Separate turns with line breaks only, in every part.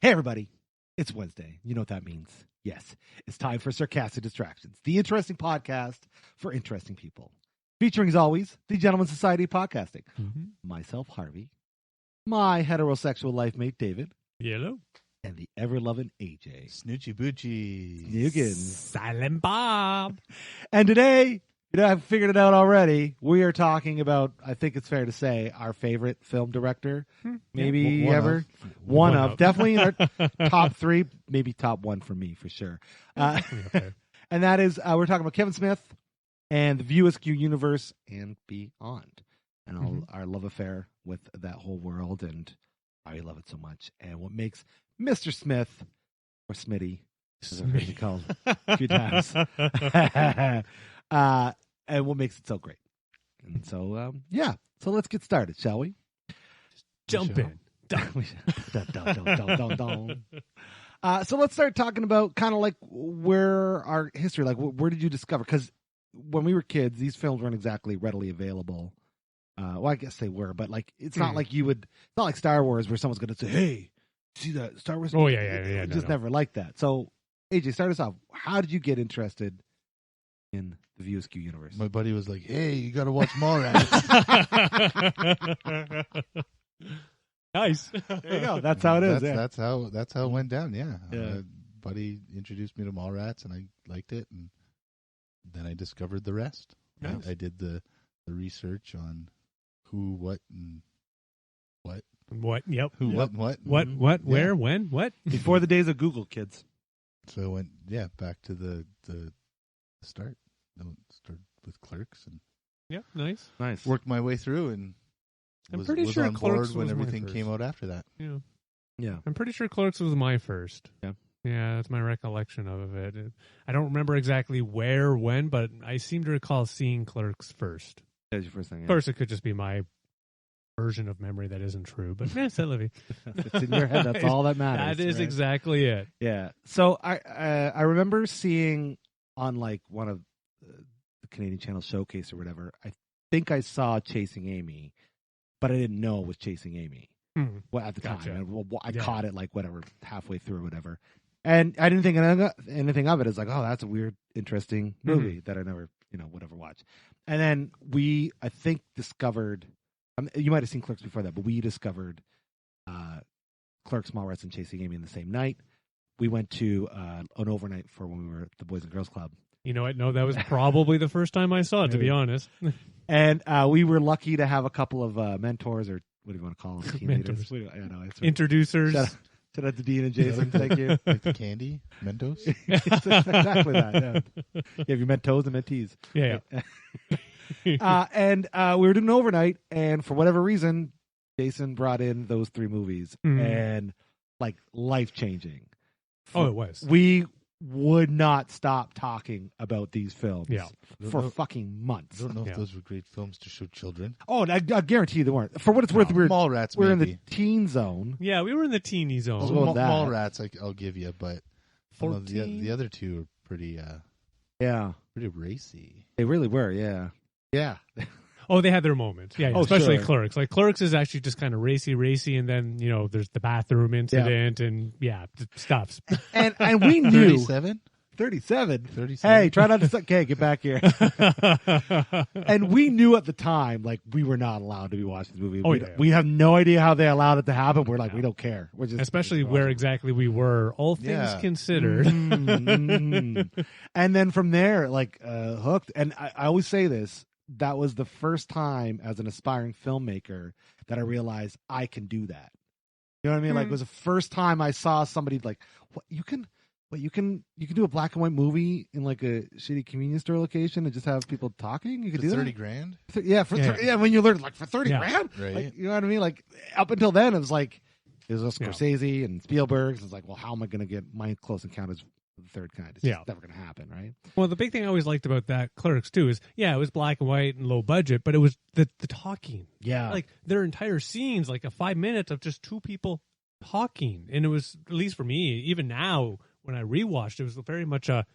Hey, everybody. It's Wednesday. You know what that means. Yes, it's time for Sarcastic Distractions, the interesting podcast for interesting people. Featuring, as always, the Gentleman Society of Podcasting. Myself, Harvey. My heterosexual life mate, David.
Yellow.
And the ever-loving AJ.
Snoochy Boochie.
Nugan.
Silent Bob.
And today, I've figured it out already. We are talking about, I think it's fair to say, our favorite film director. Maybe ever. One of. Definitely in our top three, maybe top one for me, for sure.
Okay.
And that is, we're talking about Kevin Smith and the View Askew Universe and beyond. And our love affair with that whole world and why we love it so much. And what makes Mr. Smith, or Smitty, as I've heard you called a few times, and what makes it so great. And so, so let's get started, shall we?
Jump in.
So let's start talking about kind of like where our history, like where did you discover? Because when we were kids, these films weren't exactly readily available. Well, I guess they were, but like it's not like it's not like Star Wars where someone's going to say, "Hey, see that Star Wars?"
Oh yeah.
It's just never like that. So, AJ, start us off. How did you get interested in the View Askew Universe?
My buddy was like, "Hey, you got to watch Mallrats."
Nice.
There you go. That's how it is.
That's how it went down. Yeah.
Yeah.
Buddy introduced me to Mallrats, and I liked it, and then I discovered the rest.
Nice.
I did the research on who, what, and what.
What? Yep.
Who, what, and what.
What?
Yeah.
Where? When? What?
Before the days of Google, kids.
So I went, back to the start. I started with Clerks and
Yep. Nice.
worked my way through, and
I'm pretty sure
on
Clerks
board when
was my
everything
first.
came out after that.
Yeah.
Yeah.
I'm pretty sure Clerks was my first.
Yeah.
Yeah, that's my recollection of it. I don't remember exactly where, when, but I seem to recall seeing Clerks first.
That was your first thing.
Of course, it could just be my version of memory that isn't true, but c'est la vie.
It's in your head. That's all that matters.
That is
right?
exactly it.
Yeah. So I remember seeing on like one of the Canadian Channel Showcase or whatever. I think I saw Chasing Amy, but I didn't know it was Chasing Amy. Well, at the
Gotcha.
time, I caught it like whatever halfway through or whatever, and I didn't think anything of it. It's like, oh, that's a weird, interesting movie that I never, would ever watch. And then I think discovered. You might have seen Clerks before that, but we discovered Clerks, Mallrats, and Chasing Amy in the same night. We went to an overnight for when we were at the Boys and Girls Club.
You know what? No, that was probably the first time I saw it, to be honest.
And we were lucky to have a couple of mentors, or what do you want to call them? Team leaders. I know.
Introducers.
Shout out to Dean and Jason. Thank you.
Like the candy, Mentos.
It's exactly that. Yeah. You have your Mentos and Mentees.
Yeah.
And we were doing overnight, and for whatever reason, Jason brought in those three movies, and like life-changing.
Oh, it was.
We would not stop talking about these films for
No.
fucking months.
I don't know if those were great films to show children.
Oh, and I guarantee you they weren't. For what it's worth,
Mallrats,
we're in
maybe.
the teen zone.
Yeah, we were in the teeny zone.
I'll go with that.
Mallrats, I'll give you, but
14?
the other two are pretty racy.
They really were. Yeah.
Oh, they had their moments. Yeah,
Oh,
especially
sure.
Clerks. Like, Clerks is actually just kind of racy, and then, there's the bathroom incident, and, stuff.
And we knew
37?
37.
37.
Hey, try not to. Okay, get back here. And we knew at the time, like, we were not allowed to be watching the movie.
Oh,
We have no idea how they allowed it to happen. We're like, we don't care. We're just
Especially where exactly we were, all things considered.
And then from there, like, hooked. And I always say this. That was the first time as an aspiring filmmaker that I realized I can do that. You know what I mean? Like, it was the first time I saw somebody like, you can do a black and white movie in like a shitty convenience store location and just have people talking. You could do that.
$30,000.
Yeah, when you learn like for $30,000,
right?
Like, you know what I mean? Like up until then, it was like it was Scorsese and Spielberg. So it's like, well, how am I going to get my Close Encounters of the Third Kind? It's just never going to happen, right?
Well, the big thing I always liked about that Clerks too is, it was black and white and low budget, but it was the talking.
Yeah,
like their entire scenes, like a 5 minutes of just two people talking, and it was, at least for me, even now when I rewatched, it was very much I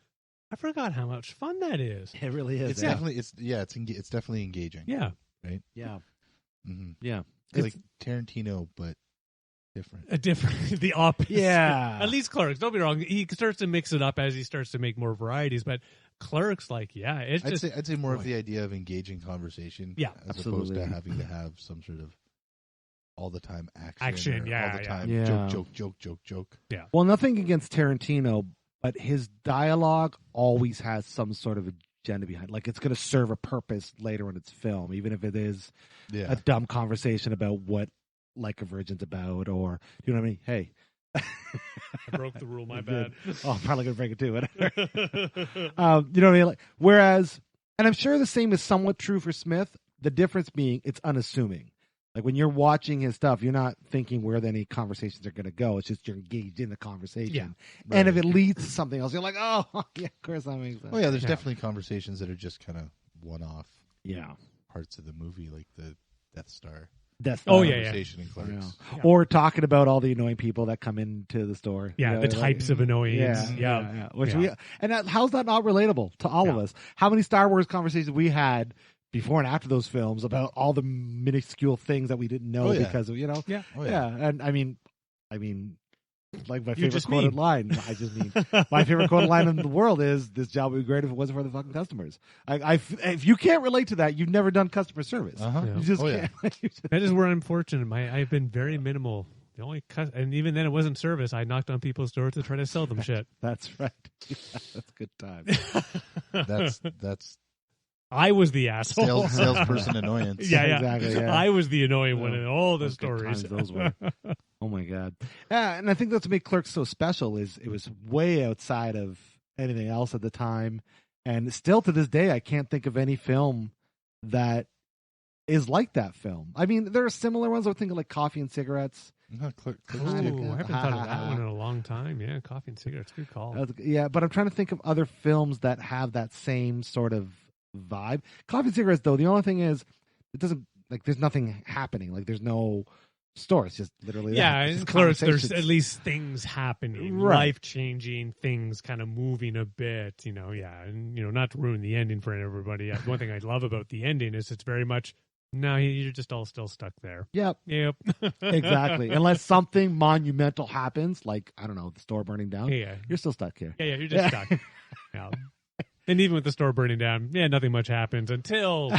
forgot how much fun that is.
It really is.
It's definitely it's definitely engaging.
Yeah.
Right.
Yeah.
Mm-hmm.
Yeah.
It's like Tarantino, but different.
The opposite.
Yeah.
At least Clerks. Don't be wrong. He starts to mix it up as he starts to make more varieties. But Clerks, it's
I'd say more of the idea of engaging conversation.
Yeah,
as
absolutely.
opposed to having to have some sort of all the time action.
Action,
or
yeah,
all the
yeah.
time
Yeah.
joke.
Yeah.
Well, nothing against Tarantino, but his dialogue always has some sort of agenda behind. Like it's going to serve a purpose later in its film, even if it is
Yeah.
a dumb conversation about what Like a Virgin's about, or you know what I mean? Hey,
I broke the rule. My bad.
Oh, I'm probably gonna break it too. Whatever. You know what I mean? Like, whereas, and I'm sure the same is somewhat true for Smith. The difference being, it's unassuming. Like when you're watching his stuff, you're not thinking where any conversations are going to go. It's just you're engaged in the conversation.
Yeah.
And if it leads to something else, you're like, oh, yeah, of course that makes sense.
Oh yeah, there's definitely conversations that are just kind of one-off
Yeah.
parts of the movie, like the Death Star
That's
Oh, yeah,
conversation in Clerks.
Yeah. Or talking about all the annoying people that come into the store.
Yeah,
You know,
the
like-
types of annoyance.
Yeah. Which
Yeah.
how's that not relatable to all of us? How many Star Wars conversations we had before and after those films about all the minuscule things that we didn't know
Oh, yeah.
because of, you know?
Yeah.
Oh, yeah.
And I mean, like my favorite
just
quoted
mean.
line. I just mean my favorite quoted line in the world is, "This job would be great if it wasn't for the fucking customers." If you can't relate to that, you've never done customer service.
Uh-huh.
Yeah.
You just
Oh, yeah.
can't.
That is where I'm fortunate. I've been very minimal. The only and even then it wasn't service. I knocked on people's doors to try to sell them shit.
That's right. Yeah, that's good time.
That's
I was the asshole.
salesperson annoyance.
Yeah.
Exactly, yeah.
I was the annoying one in all the
Those good
stories.
times those were. Oh my god! Yeah, and I think that's what made Clerks so special. Is it was way outside of anything else at the time, and still to this day, I can't think of any film that is like that film. I mean, there are similar ones. I would think of like Coffee and Cigarettes.
No, Clerks
Ooh,
is
I
good.
haven't thought of that one in a long time. Yeah, Coffee and Cigarettes. Good call.
Yeah, but I'm trying to think of other films that have that same sort of vibe. Coffee and Cigarettes, though, the only thing is, it doesn't like. There's nothing happening. Like there's no story. It's just literally
Yeah,
It's
in
just
Clerks, there's
conversations.
at least things happening,
Right.
life-changing things kind of moving a bit, and, not to ruin the ending for everybody. One thing I love about the ending is it's very much, no, you're just all still stuck there.
Yep.
Yep.
Exactly. Unless something monumental happens, like, I don't know, the store burning down,
Yeah.
you're still stuck here.
Yeah, you're just stuck. Yeah. And even with the store burning down, nothing much happens until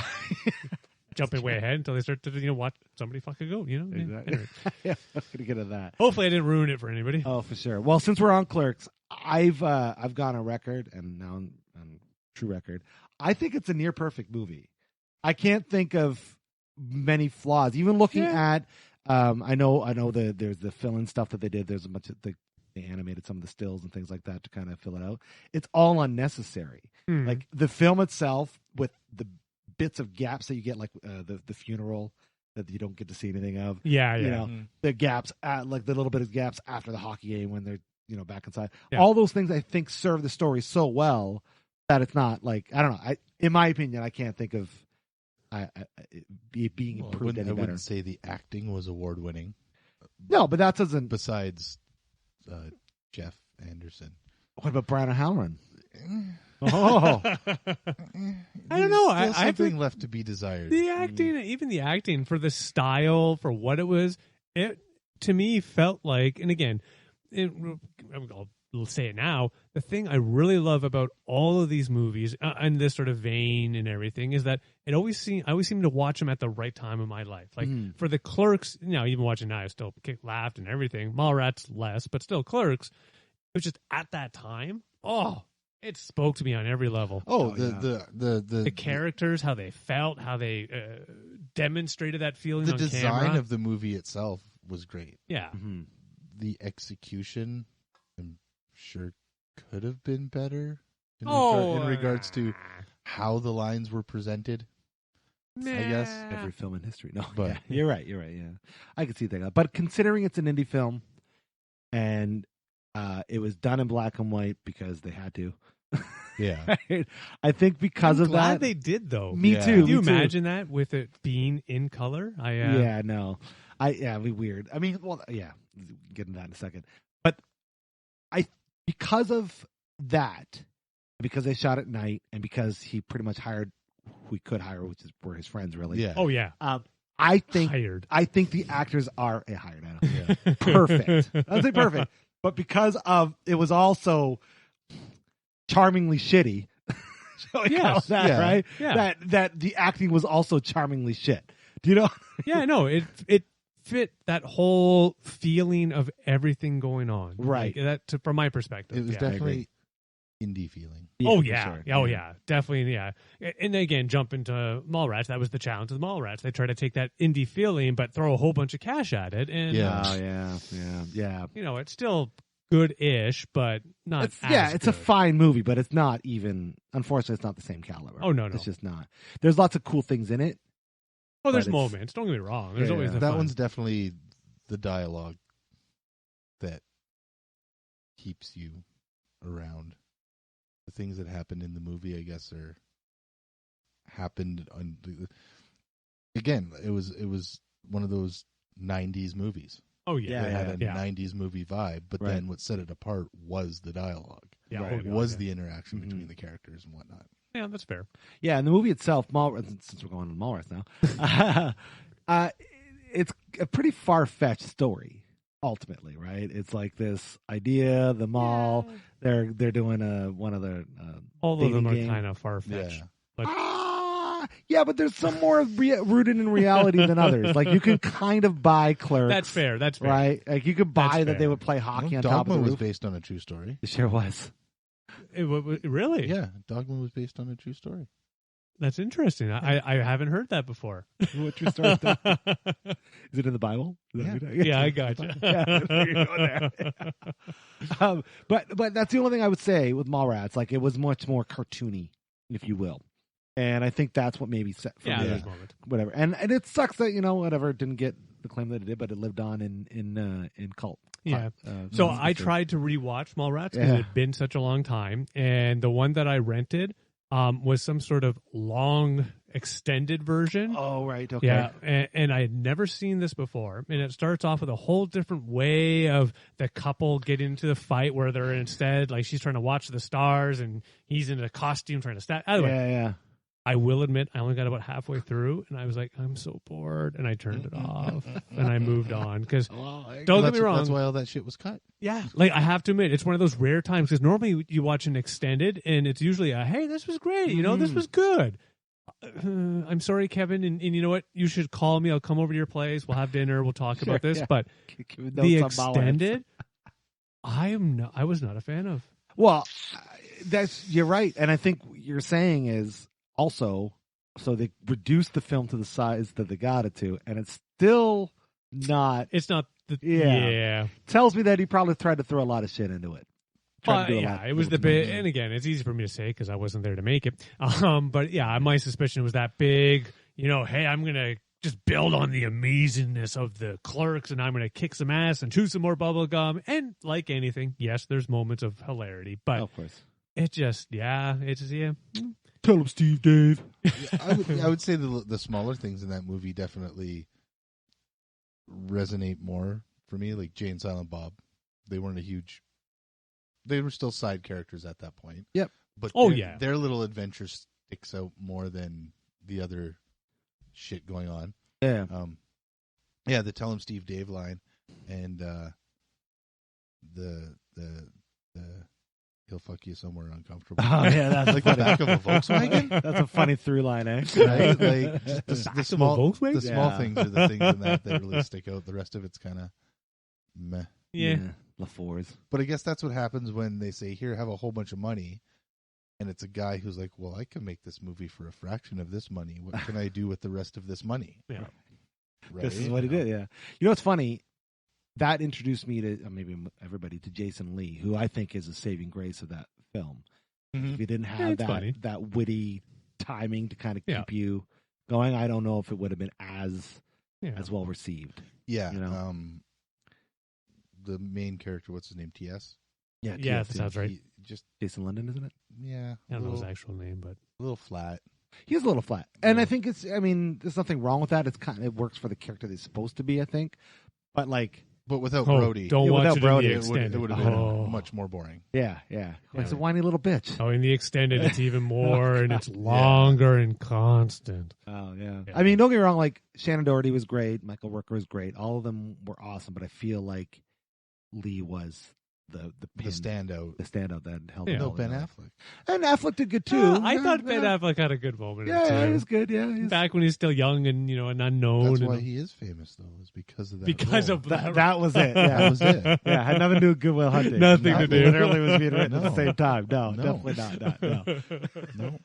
jumping way ahead until they start to, watch somebody fuck a goat,
Exactly.
Anyway.
Yeah, I'm gonna get into that.
Hopefully I didn't ruin it for anybody.
Oh, for sure. Well, since we're on Clerks, I've gone on record, and now on true record, I think it's a near perfect movie. I can't think of many flaws. Even looking at, I know there's the fill-in stuff that they did. There's a bunch of they animated some of the stills and things like that to kind of fill it out. It's all unnecessary. Like the film itself, with the bits of gaps that you get, like the funeral that you don't get to see anything of.
Yeah.
You know, the gaps, like the little bit of gaps after the hockey game when they're back inside.
Yeah.
All those things I think serve the story so well that it's not like, I don't know. In my opinion, I can't think of it being improved any
I
better.
wouldn't say the acting was award-winning.
No, but that doesn't.
Besides Jeff Anderson.
What about Brian O'Halloran? Oh,
I don't know.
Still
I
something left to be desired.
The acting, even the acting for the style, for what it was, it to me felt like, and again, I'll say it now, the thing I really love about all of these movies and this sort of vein and everything is that I always seem to watch them at the right time in my life. Like for the Clerks, even watching now, I still laughed and everything. Mallrats less, but still Clerks. It was just at that time. Oh, it spoke to me on every level.
The
characters, how they felt, how they demonstrated that feeling
the
on
design
camera.
of the movie itself was great.
Yeah.
The execution, I'm sure, could have been better in regards to how the lines were presented. I guess
every film in history. No,
But-
yeah, you're right. Yeah, I can see that. But considering it's an indie film, and it was done in black and white because they had to.
Yeah.
I think because
I'm
of
glad
that,
they did though.
Me
Yeah.
too.
Can you
me too.
imagine that with it being in color?
Yeah, no. It'd be weird. I mean, well, yeah, get into that in a second. But because of that, because they shot at night, and because he pretty much hired who he could hire, which were his friends, really.
Yeah.
Oh yeah.
I think the actors are hired. I know. Perfect. I'd say perfect. But because of it was also charmingly shitty. Yes, right?
Yeah.
That the acting was also charmingly shit. Do you know?
Yeah, no, it fit that whole feeling of everything going on.
Right.
Like, from my perspective.
It was definitely indie feeling.
Yeah, definitely, yeah. And again, jump into Mallrats. That was the challenge with Mallrats. They try to take that indie feeling, but throw a whole bunch of cash at it. And
yeah.
You know, it's still good-ish, but not.
It's a fine movie, but it's not even. Unfortunately, it's not the same caliber.
Oh no,
it's just not. There's lots of cool things in it.
Oh, there's moments. Don't get me wrong. There's always the
that
fun.
one's definitely the dialogue that keeps you around. The things that happened in the movie, I guess, happened on. Again, it was one of those '90s movies.
Oh yeah,
it had a '90s movie vibe, but then what set it apart was the dialogue.
Yeah,
it was the interaction between the characters and whatnot.
Yeah, that's fair.
Yeah, and the movie itself, since we're going on Mallrats now, it's a pretty far-fetched story. Ultimately, right? It's like this idea, the mall. They're doing one of their
all of them are kind of far-fetched.
Yeah, but there's some more rooted in reality than others. Like you can kind of buy Clerks.
That's fair.
Right. Like you could buy that they would play hockey on top of the roof.
Dogma was based on a true story.
It sure was.
Really?
Yeah, Dogma was based on a true story.
That's interesting. I haven't heard that before.
What true story? Is it in the Bible?
I gotcha.
But that's the only thing I would say with Mallrats. Like it was much more cartoony, if you will. And I think that's what maybe set for me. Whatever. And it sucks that, whatever, it didn't get the claim that it did, but it lived on in cult.
Yeah. So I tried to rewatch Mallrats because it had been such a long time. And the one that I rented was some sort of long extended version.
Oh, right. Okay.
Yeah. And I had never seen this before. And it starts off with a whole different way of the couple getting into the fight where they're instead, like, she's trying to watch the stars and he's in a costume trying to stab. Anyway,
yeah.
I will admit, I only got about halfway through, and I was like, I'm so bored, and I turned it off, and I moved on, because, don't get me wrong.
That's why all that shit was cut.
Yeah, like, I have to admit, it's one of those rare times, because normally you watch an extended, and it's usually hey, this was great, this was good. I'm sorry, Kevin, and you know what? You should call me. I'll come over to your place. We'll have dinner. We'll talk about this, but the extended, I was not a fan of.
Well, you're right, and I think what you're saying is, also, so they reduced the film to the size that they got it to, and it's still not.
It's not.
Tells me that he probably tried to throw a lot of shit into it.
It was the big, and again, it's easy for me to say because I wasn't there to make it. But yeah, my suspicion was that big. Hey, I'm gonna just build on the amazingness of the Clerks, and I'm gonna kick some ass and chew some more bubble gum. And like anything, yes, there's moments of hilarity, but
of course,
it just,
Tell him, Steve, Dave.
I would say the smaller things in that movie definitely resonate more for me. Like Jay and Silent Bob, they weren't they were still side characters at that point.
Yep.
But their little adventure sticks out more than the other shit going on.
Yeah.
The Tell him, Steve, Dave line, and the he'll fuck you somewhere uncomfortable.
Oh yeah, that's
like the back of a Volkswagen.
That's a funny through line, eh?
Right? Like the small things are the things in that really stick out. The rest of it's kind of meh.
Yeah.
LaFours.
But I guess that's what happens when they say, "Here, have a whole bunch of money," and it's a guy who's like, "Well, I can make this movie for a fraction of this money. What can I do with the rest of this money?"
Yeah.
Right?
This is what he did. Yeah. What's funny? That introduced me to maybe everybody to Jason Lee, who I think is a saving grace of that film.
Mm-hmm.
If you didn't have that witty timing to kind of keep you going, I don't know if it would have been as well received.
Yeah. The main character, what's his name? T.S.
Yeah, that sounds right.
Just
Jason London, isn't it?
Yeah.
I don't know his actual name, but
a little flat.
He's a little flat, and I think there's nothing wrong with that. It works for the character that he's supposed to be, I think. But
But without
Oh,
Brody,
don't
Yeah,
watch
without
it
Brody,
in
it
the
it
extended.
would have been
Oh.
much more boring.
Yeah. It's a whiny little bitch.
Oh, in the extended, it's even more, and it's longer and constant.
Oh yeah.
Yeah.
I mean, don't get me wrong. Like Shannon Doherty was great. Michael Rooker was great. All of them were awesome. But I feel like Lee was the
standout.
the standout that held.
Yeah.
it
No,
all
Ben
together.
Affleck.
And Affleck did good too.
I thought Ben Affleck had a good moment. or two.
Yeah, he was good. Yeah, he's,
Back when he's still young and an unknown.
That's
and
why he is famous, though, is because of that.
because
role.
of
that was it. Yeah,
That was it.
Yeah, had nothing to do with Good Will Hunting.
Nothing to do.
Literally was being written at the
No.
same time. No,
No.
definitely not. No.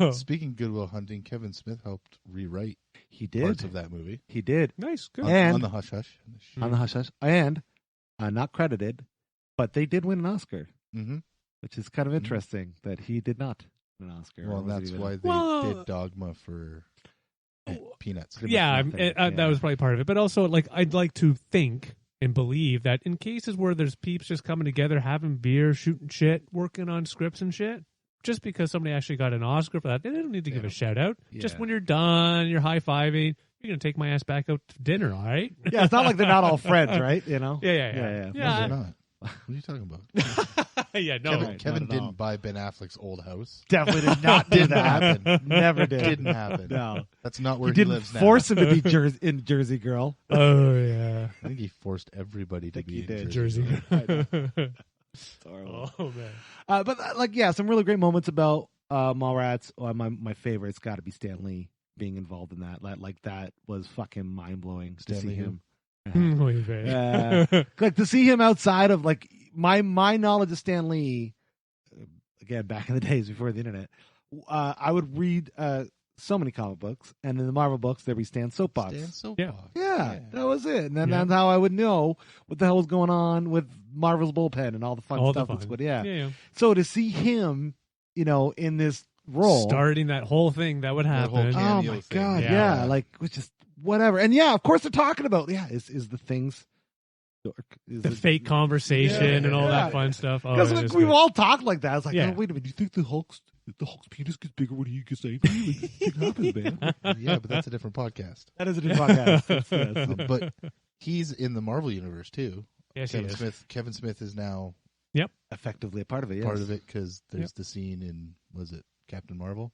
No. Speaking Goodwill Hunting, Kevin Smith helped rewrite
He
parts
did.
of that movie
He did
Nice, good.
And-
on the Hush Hush.
on the Hush Hush, and not credited, but they did win an Oscar,
Mm-hmm.
which is kind of interesting that he did not win an Oscar.
Well,
Or was it
that's
even-
why they
Well-
did Dogma for Peanuts.
Yeah,
nothing.
that
Yeah.
was probably part of it. But also, like, I'd like to think and believe that in cases where there's peeps just coming together, having beer, shooting shit, working on scripts and shit, just because somebody actually got an Oscar for that, they don't need to give a shout out. Just
Yeah.
when you're done, you're high fiving, you're gonna take my ass back out to dinner, all right?
Yeah, it's not like they're not all friends, right? You know?
Yeah.
Yeah.
No, they're not. What are you talking about?
Yeah, no.
Kevin,
right,
Kevin
not at all.
didn't buy Ben Affleck's old house.
Definitely did not do
Didn't
that.
happen.
Never did.
Didn't happen.
No.
That's not
He
where he,
didn't
lives now.
force him to be in Jersey Girl.
Oh yeah,
I think he forced everybody to
think
be
he
in
did.
Jersey.
It's horrible.
Oh man.
But some really great moments about Mallrats. My favorite's got to be Stan Lee being involved in that. That was fucking mind blowing to
Stan
see
Lee who?
him.
Muy bien.
Like to see him outside of like my knowledge of Stan Lee. Again, back in the days before the internet, I would read so many comic books, and in the Marvel books there'd be Stan Soapbox.
Stan Soapbox.
Yeah, that was it. And then
Yeah.
that's how I would know what the hell was going on with Marvel's bullpen and all the fun
All
stuff.
the
That's
fun.
what, yeah.
Yeah.
So to see him, in this role,
Starting that whole thing that would
That whole
happen.
camp.
oh
cameo
my
thing.
god,
Yeah.
yeah, like was just whatever. And yeah, of course they're talking about is the things.
The fake conversation and all that fun stuff. Oh,
Because
it is
we've
good.
all talked like that. It's like,
Yeah.
oh, wait a minute, do you think the Hulk's penis gets bigger when he gets angry? Like, it happens, man.
Yeah, but that's a different podcast.
That is a new podcast. Yes.
But he's in the Marvel universe too.
Yes, he is.
Kevin Smith is now
Effectively a part of it. Yes.
part of it because there's the scene in was it Captain Marvel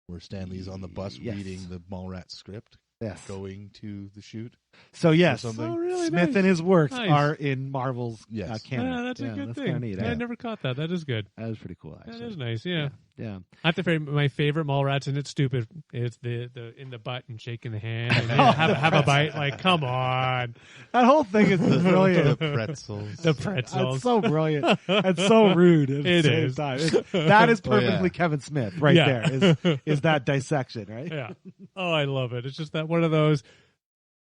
where Stan Lee's on the bus
Yes.
reading the Mallrats script,
Yes.
going to the shoot.
So yes,
something.
Oh, really
Smith
nice.
and his works
Nice.
are in Marvel's
Yes.
canon.
Yeah, that's a good
that's
thing.
kinda neat.
I
Yeah.
never caught that. That is good.
That was pretty cool, actually.
That is nice. Yeah.
Yeah.
I have to say my favorite Mallrats, and it's stupid. It's the in the butt and shaking the hand and have a bite. Like, come on,
That whole thing is
The
brilliant.
pretzels.
the pretzels.
It's so brilliant. It's so rude at the
It
same
is.
time. That is
Oh, yeah.
perfectly Kevin Smith right
Yeah.
there. Is that dissection, right?
Yeah. Oh, I love it. It's just that one of those.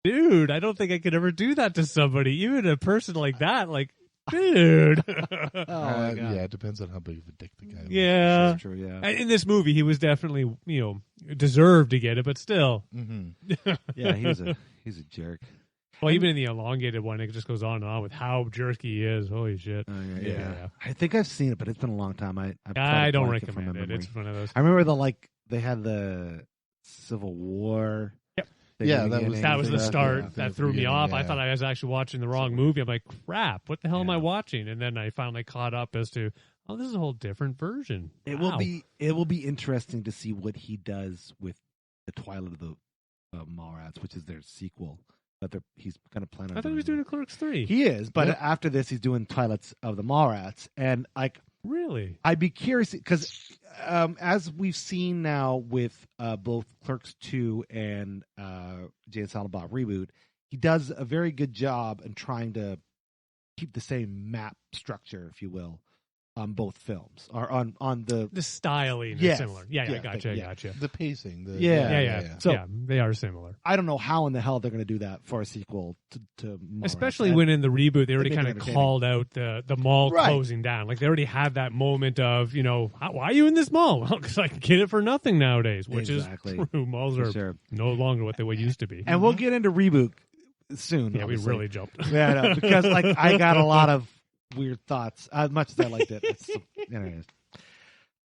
Dude, I don't think I could ever do that to somebody, even a person like that. Like, dude.
Oh, my God.
Yeah, it depends on how big of a dick the guy was.
Yeah.
That's true, yeah.
In this movie, he was definitely, deserved to get it, but still.
Mm-hmm.
Yeah, he's a jerk.
Well, even in the elongated one, it just goes on and on with how jerky he is. Holy shit.
Oh,
Yeah.
yeah. I think I've seen it, but it's been a long time. I
I don't
blank from
recommend
my
it.
memory.
It's one of those.
I remember they had the Civil War.
Yep.
thing
Yeah,
in the
that was-
beginning.
That was the
Yeah.
start.
Yeah.
That threw me off. I thought I was actually watching the wrong movie. I'm like, crap, what the hell am I
Yeah.
watching? And then I finally caught up as to, oh, this is a whole different version.
It
Wow.
will be interesting to see what he does with the Twilight of the Mallrats, which is their sequel. But he's kind of planning.
I thought he was doing a Clerks 3.
He is, but
Yep.
after this, he's doing Twilights of the Mallrats, and
Really?
I'd be curious because as we've seen now with both Clerks 2 and Jay and Silent Bob Reboot, he does a very good job in trying to keep the same map structure, if you will, on both films or on the
The styling is
Yes.
similar. Yeah,
Yeah,
gotcha,
yeah.
gotcha.
The pacing.
Yeah.
So-
yeah, they are similar.
I don't know how in the hell they're going to do that for a sequel to Mallrats.
Especially
And-
when in the reboot they already
make it
kind of
entertaining.
called out the mall
Right.
closing down. Like they already had that moment of, why are you in this mall? Well, because I can get it for nothing nowadays, which
Exactly.
is true. Malls
For
are
sure.
no longer what they used to be.
And we'll get into Reboot soon.
Yeah, we
obviously.
really jumped.
Yeah, I know, because I got a lot of weird thoughts. As much as I liked it, anyways.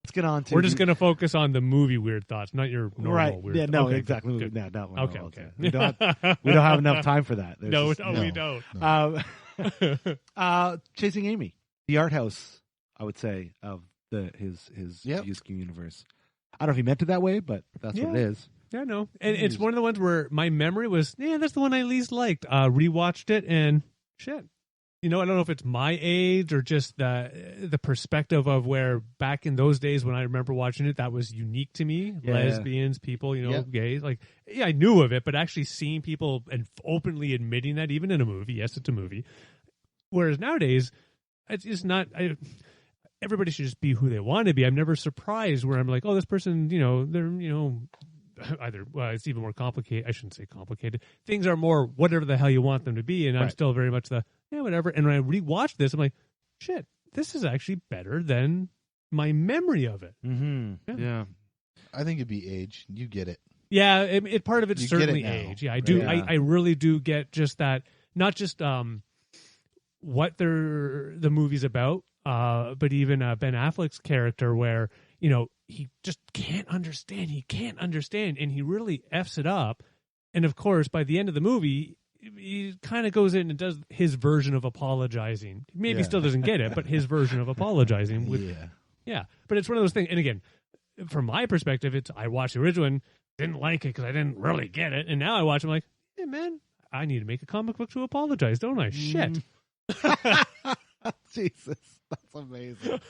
let's get on to.
We're just going to focus on the movie weird thoughts, not your normal weird.
Yeah, no,
okay,
exactly.
good.
No, no,
Okay.
We don't have enough time for that.
No,
There's
we don't.
Chasing Amy, the art house, I would say, of his Usq Universe. I don't know if he meant it that way, but that's what it is.
Yeah, no. And it's one of the ones where my memory was, that's the one I least liked. Rewatched it and shit. I don't know if it's my age or just the perspective of where back in those days when I remember watching it, that was unique to me. Yeah. Lesbians, people, gays. Like, I knew of it, but actually seeing people and openly admitting that, even in a movie, yes, it's a movie. Whereas nowadays, it's just not. Everybody should just be who they want to be. I'm never surprised where I'm like, oh, this person, they're, either, it's even more complicated. I shouldn't say complicated. Things are more whatever the hell you want them to be. And I'm still very much whatever. And when I rewatch this, I'm like, shit, this is actually better than my memory of it.
Mm-hmm. Yeah.
I think it'd be age. You get it.
Yeah. Part of it's certainly age. Yeah, I do.
Yeah.
I really do get just that, not just what the movie's about, but even Ben Affleck's character where, he just can't understand. He can't understand. And he really F's it up. And of course, by the end of the movie, he kind of goes in and does his version of apologizing. Maybe he still doesn't get it, but his version of apologizing. Yeah. But it's one of those things. And again, from my perspective, I watched the original one, didn't like it because I didn't really get it. And now I watch it, I'm like, hey, man, I need to make a comic book to apologize, don't I? Shit.
Jesus, that's amazing.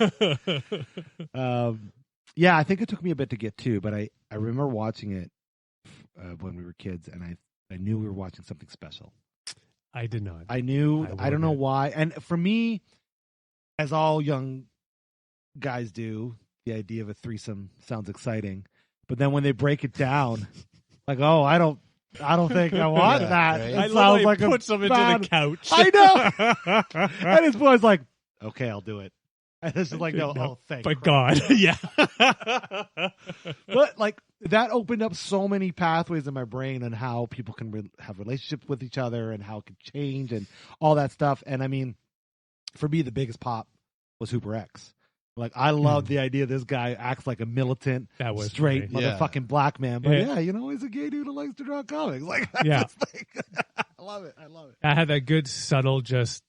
Yeah, I think it took me a bit to get to, but I remember watching it when we were kids, and I knew we were watching something special.
I did not.
I knew. I don't know why. And for me, as all young guys do, the idea of a threesome sounds exciting. But then when they break it down, like, oh, I don't think I want that.
Right?
It
I
sounds like
puts them into the couch.
I know. And his boy's like, okay, I'll do it. And this is like, no, thank
By
Christ.
God. Yeah.
But like that opened up so many pathways in my brain on how people can have relationships with each other and how it can change and all that stuff. And I mean, for me, the biggest pop was Hooper X. Like, I love the idea this guy acts like a militant, straight motherfucking black man. But he's a gay dude who likes to draw comics. Like, that's I love it.
I had that good, subtle, this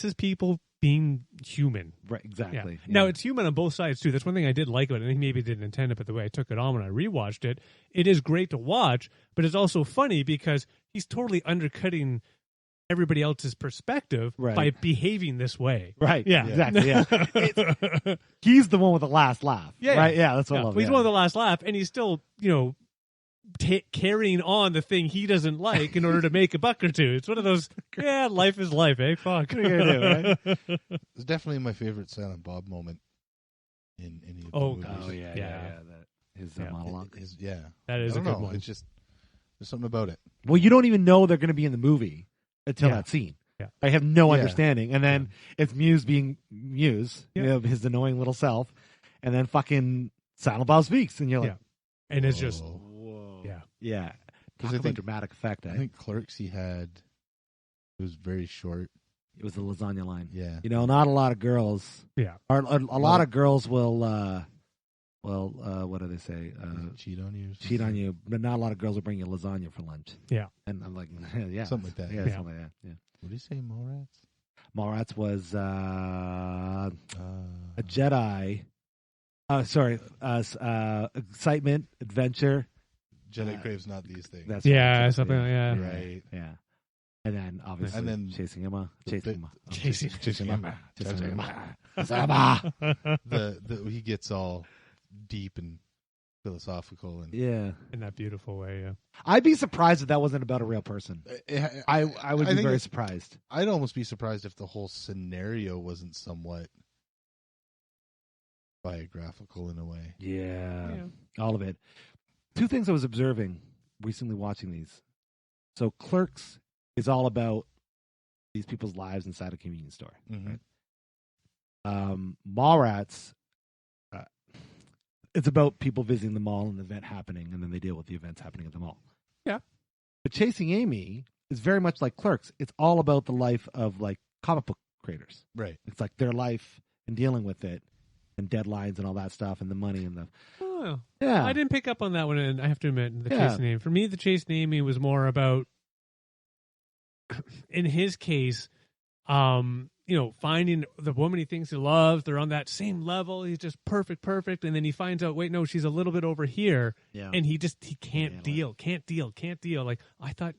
is people being human.
Right, exactly.
Yeah. Now, it's human on both sides, too. That's one thing I did like about it. I think maybe didn't intend it, but the way I took it on when I rewatched it, it is great to watch, but it's also funny because he's totally undercutting everybody else's perspective by behaving this way.
Right.
Yeah.
Exactly. Yeah. He's the one with the last laugh. Yeah. Right. Yeah. That's what I love.
He's one with the last laugh, and he's still, carrying on the thing he doesn't like in order to make a buck or two. It's one of those, life is life, eh? Fuck.
What are you gonna do, right?
It's definitely my favorite Silent Bob moment in any of the movies.
Oh, yeah. His monologue.
That is a good one.
It's just, there's something about it.
Well, you don't even know they're going to be in the movie until that scene.
Yeah.
I have no understanding. And then it's Muse being Muse, his annoying little self. And then fucking Silent Bob speaks. And you're like,
and it's just,
whoa.
Yeah.
Because I think dramatic effect.
I think Clerks it was very short.
It was the lasagna line.
Yeah.
Not a lot of girls.
Yeah.
Or a lot of girls will, what do they say?
Cheat on you.
Cheat on you. But not a lot of girls will bring you lasagna for lunch.
Yeah.
And I'm like,
Something like that.
Yeah, something like that. Yeah.
What do you say, Mallrats?
Mallrats was a Jedi. Excitement, adventure.
Jedi craves not these things.
That's
something like that.
Right.
Yeah. And then obviously chasing Emma.
He gets all deep and philosophical and
in that beautiful way. Yeah.
I'd be surprised if that wasn't about a real person. I would be very surprised.
I'd almost be surprised if the whole scenario wasn't somewhat biographical in a way.
Yeah. All of it. Two things I was observing recently watching these. So Clerks is all about these people's lives inside a convenience store.
Mm-hmm.
Right? Mallrats, it's about people visiting the mall and the event happening, and then they deal with the events happening at the mall.
Yeah.
But Chasing Amy is very much like Clerks. It's all about the life of like comic book creators.
Right.
It's like their life and dealing with it. and deadlines and all that stuff and the money and the
I didn't pick up on that one, and I have to admit, the chase name. For me, the chase naming was more about, in his case, finding the woman he thinks he loves. They're on that same level. He's just perfect. And then he finds out, wait, no, she's a little bit over here. Yeah. And he can't deal. Like, I thought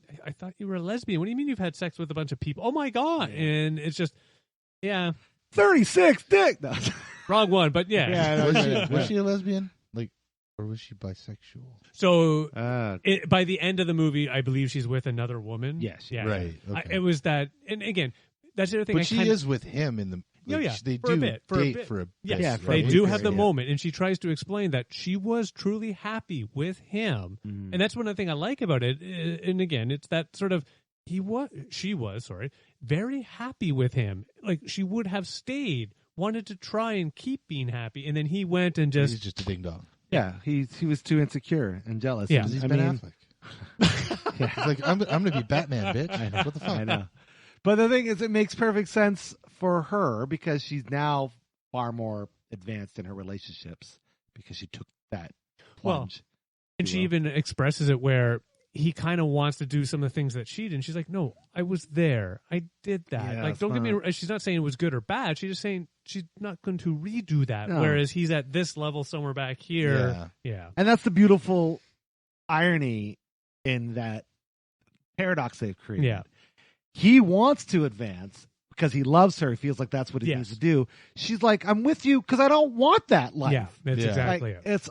you were a lesbian. What do you mean you've had sex with a bunch of people? Oh my God. Yeah. And it's just,
36 dick. No.
Wrong one, but
was she a lesbian? Like, or was she bisexual?
So by the end of the movie, I believe she's with another woman.
Yes.
Yeah.
Right. Okay.
It was that. And again, that's the other thing.
But she is with him in the. Like, they
for
do
a bit.
for a bit.
Yes, they do have the moment, and she tries to explain that she was truly happy with him, and that's one of the things I like about it. And again, it's that sort of she was very happy with him. Like, she would have stayed, wanted to try and keep being happy, and then he went and
he's just a ding dong.
Yeah, he was too insecure and jealous.
Yeah,
he's Ben Affleck. He's like, I'm going to be Batman, bitch. I know. What the fuck?
I know. But the thing is, it makes perfect sense for her because she's now far more advanced in her relationships because she took that plunge.
And she even expresses it where he kind of wants to do some of the things that she did. And she's like, no, I was there. I did that.
Yeah,
like, don't get me. She's not saying it was good or bad. She's just saying she's not going to redo that.
No.
Whereas he's at this level somewhere back here. Yeah.
And that's the beautiful irony in that paradox they've created.
Yeah.
He wants to advance because he loves her. He feels like that's what he needs to do. She's like, I'm with you because I don't want that life.
Yeah, that's exactly
it. It's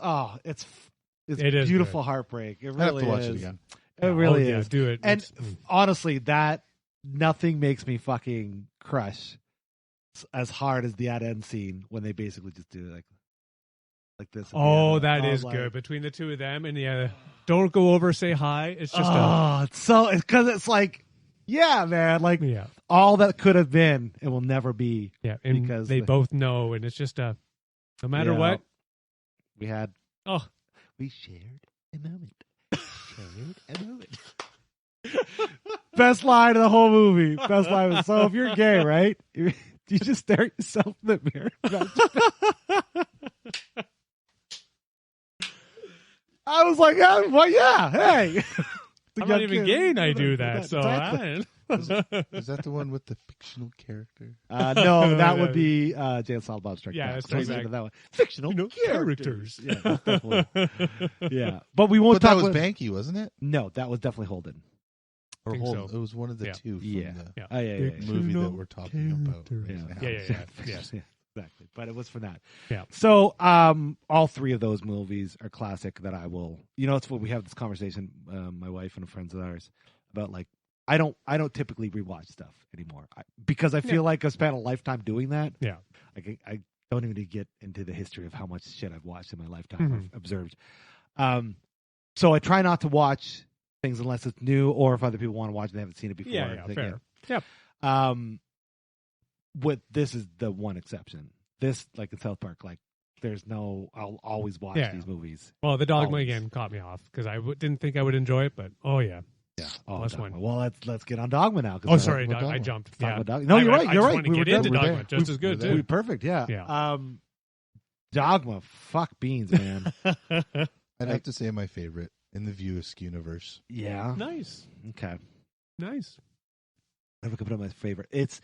it
beautiful
good.
heartbreak. It really
I have to watch
is.
it again.
It really is.
Do it.
And honestly, nothing makes me fucking crush as hard as the end scene when they basically just do like this.
Oh, that is good. Between the two of them and don't go over, say hi. It's just
it's because it's like, yeah, man, like all that could have been, it will never be.
Yeah, and because they both know, and it's just no matter what.
We had.
Oh,
we shared a moment. Best line of the whole movie. Best line. So if you're gay, right? You just stare at yourself in the mirror. I was like, hey.
I'm not even gay and I do that. So
is that the one with the fictional character?
No, that would be Jay and Silent Bob Strike Back.
That's exactly
that one. Fictional characters.
Yeah,
definitely. Yeah, but we won't
talk.
That
was Banky, wasn't it?
No, that was definitely Holden.
Or Holden. So. It was one of the two from the movie that we're talking about.
Yes.
Exactly, but it was for that.
Yeah.
So, all three of those movies are classic. That I will. It's what we have this conversation. My wife and friends of ours about like I don't typically rewatch stuff anymore because I feel like I've spent a lifetime doing that.
Yeah.
Like I don't even get into the history of how much shit I've watched in my lifetime or observed. So I try not to watch things unless it's new or if other people want to watch it and they haven't seen it before.
Yeah, fair. Yep.
This is the one exception. This, like in South Park, like there's no. I'll always watch these movies.
Well, the Dogma again caught me off because I didn't think I would enjoy it, but yeah.
Plus one. Well, let's get on Dogma now.
Oh, sorry, I jumped. Yeah.
No, you're right. You're right.
We were get into Dogma just as good too.
Perfect. Yeah. Dogma. Fuck beans, man.
I'd have to say my favorite in the View Askew Universe.
Yeah.
Nice.
Okay.
Nice.
I never could put it my favorite. It's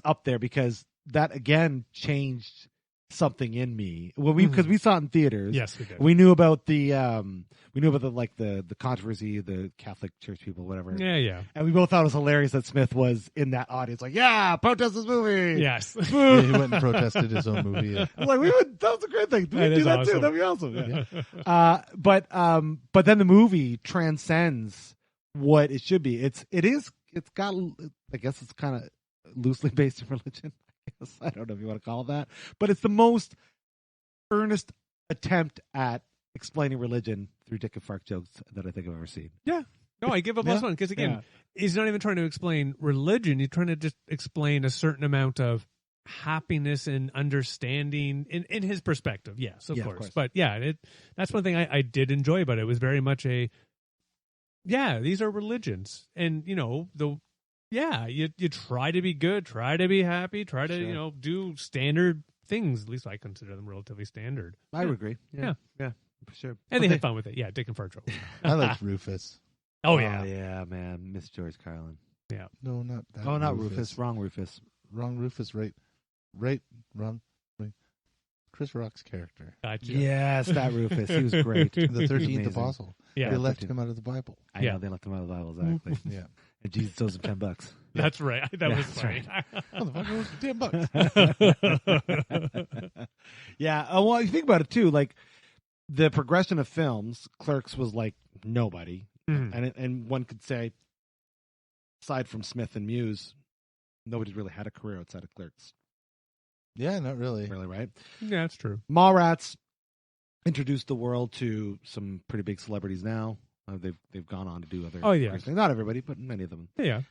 up there because that again changed something in me. Well, because we saw it in theaters.
Yes, we did.
We knew about the the controversy, the Catholic Church people, whatever.
Yeah.
And we both thought it was hilarious that Smith was in that audience, like, protest this movie.
Yes.
He went and protested his own movie.
Like that was a great thing. We do that too. That'd be awesome. Yeah. But then the movie transcends what it should be. It's got, I guess it's kind of loosely based in religion. I don't know if you want to call it that, but it's the most earnest attempt at explaining religion through dick and fart jokes that I think I've ever seen.
Yeah. No, I give a plus one because again, he's not even trying to explain religion. He's trying to just explain a certain amount of happiness and understanding in his perspective. Yes, of course. But that's one thing I did enjoy about it. It was very much these are religions, and you try to be good, try to be happy, try to do standard things, at least I consider them relatively standard.
I would agree.
Yeah.
Yeah, for sure.
And they had fun with it. Yeah, Dick and Fart Trouble.
I liked Rufus.
Oh, yeah.
yeah, man. Miss George Carlin.
Yeah.
No, not that.
Oh, not Rufus. Wrong Rufus.
Wrong Rufus. Right. Wrong. Right. Chris Rock's character.
Gotcha.
Yes, that Rufus. He was great.
The 13th
Amazing.
apostle.
Yeah.
They left him out of the Bible.
I know, they left him out of the Bible, exactly.
Yeah.
And Jesus owes him $10.
That's right. That was
that's
funny.
$10.
Yeah. Well, you think about it, too. Like, the progression of films, Clerks was like nobody.
Mhm.
And one could say, aside from Smith and Muse, nobody's really had a career outside of Clerks.
Yeah, not really.
Really, right?
Yeah, that's true.
Mallrats introduced the world to some pretty big celebrities now. They've gone on to do other things. Not everybody, but many of them.
Yeah.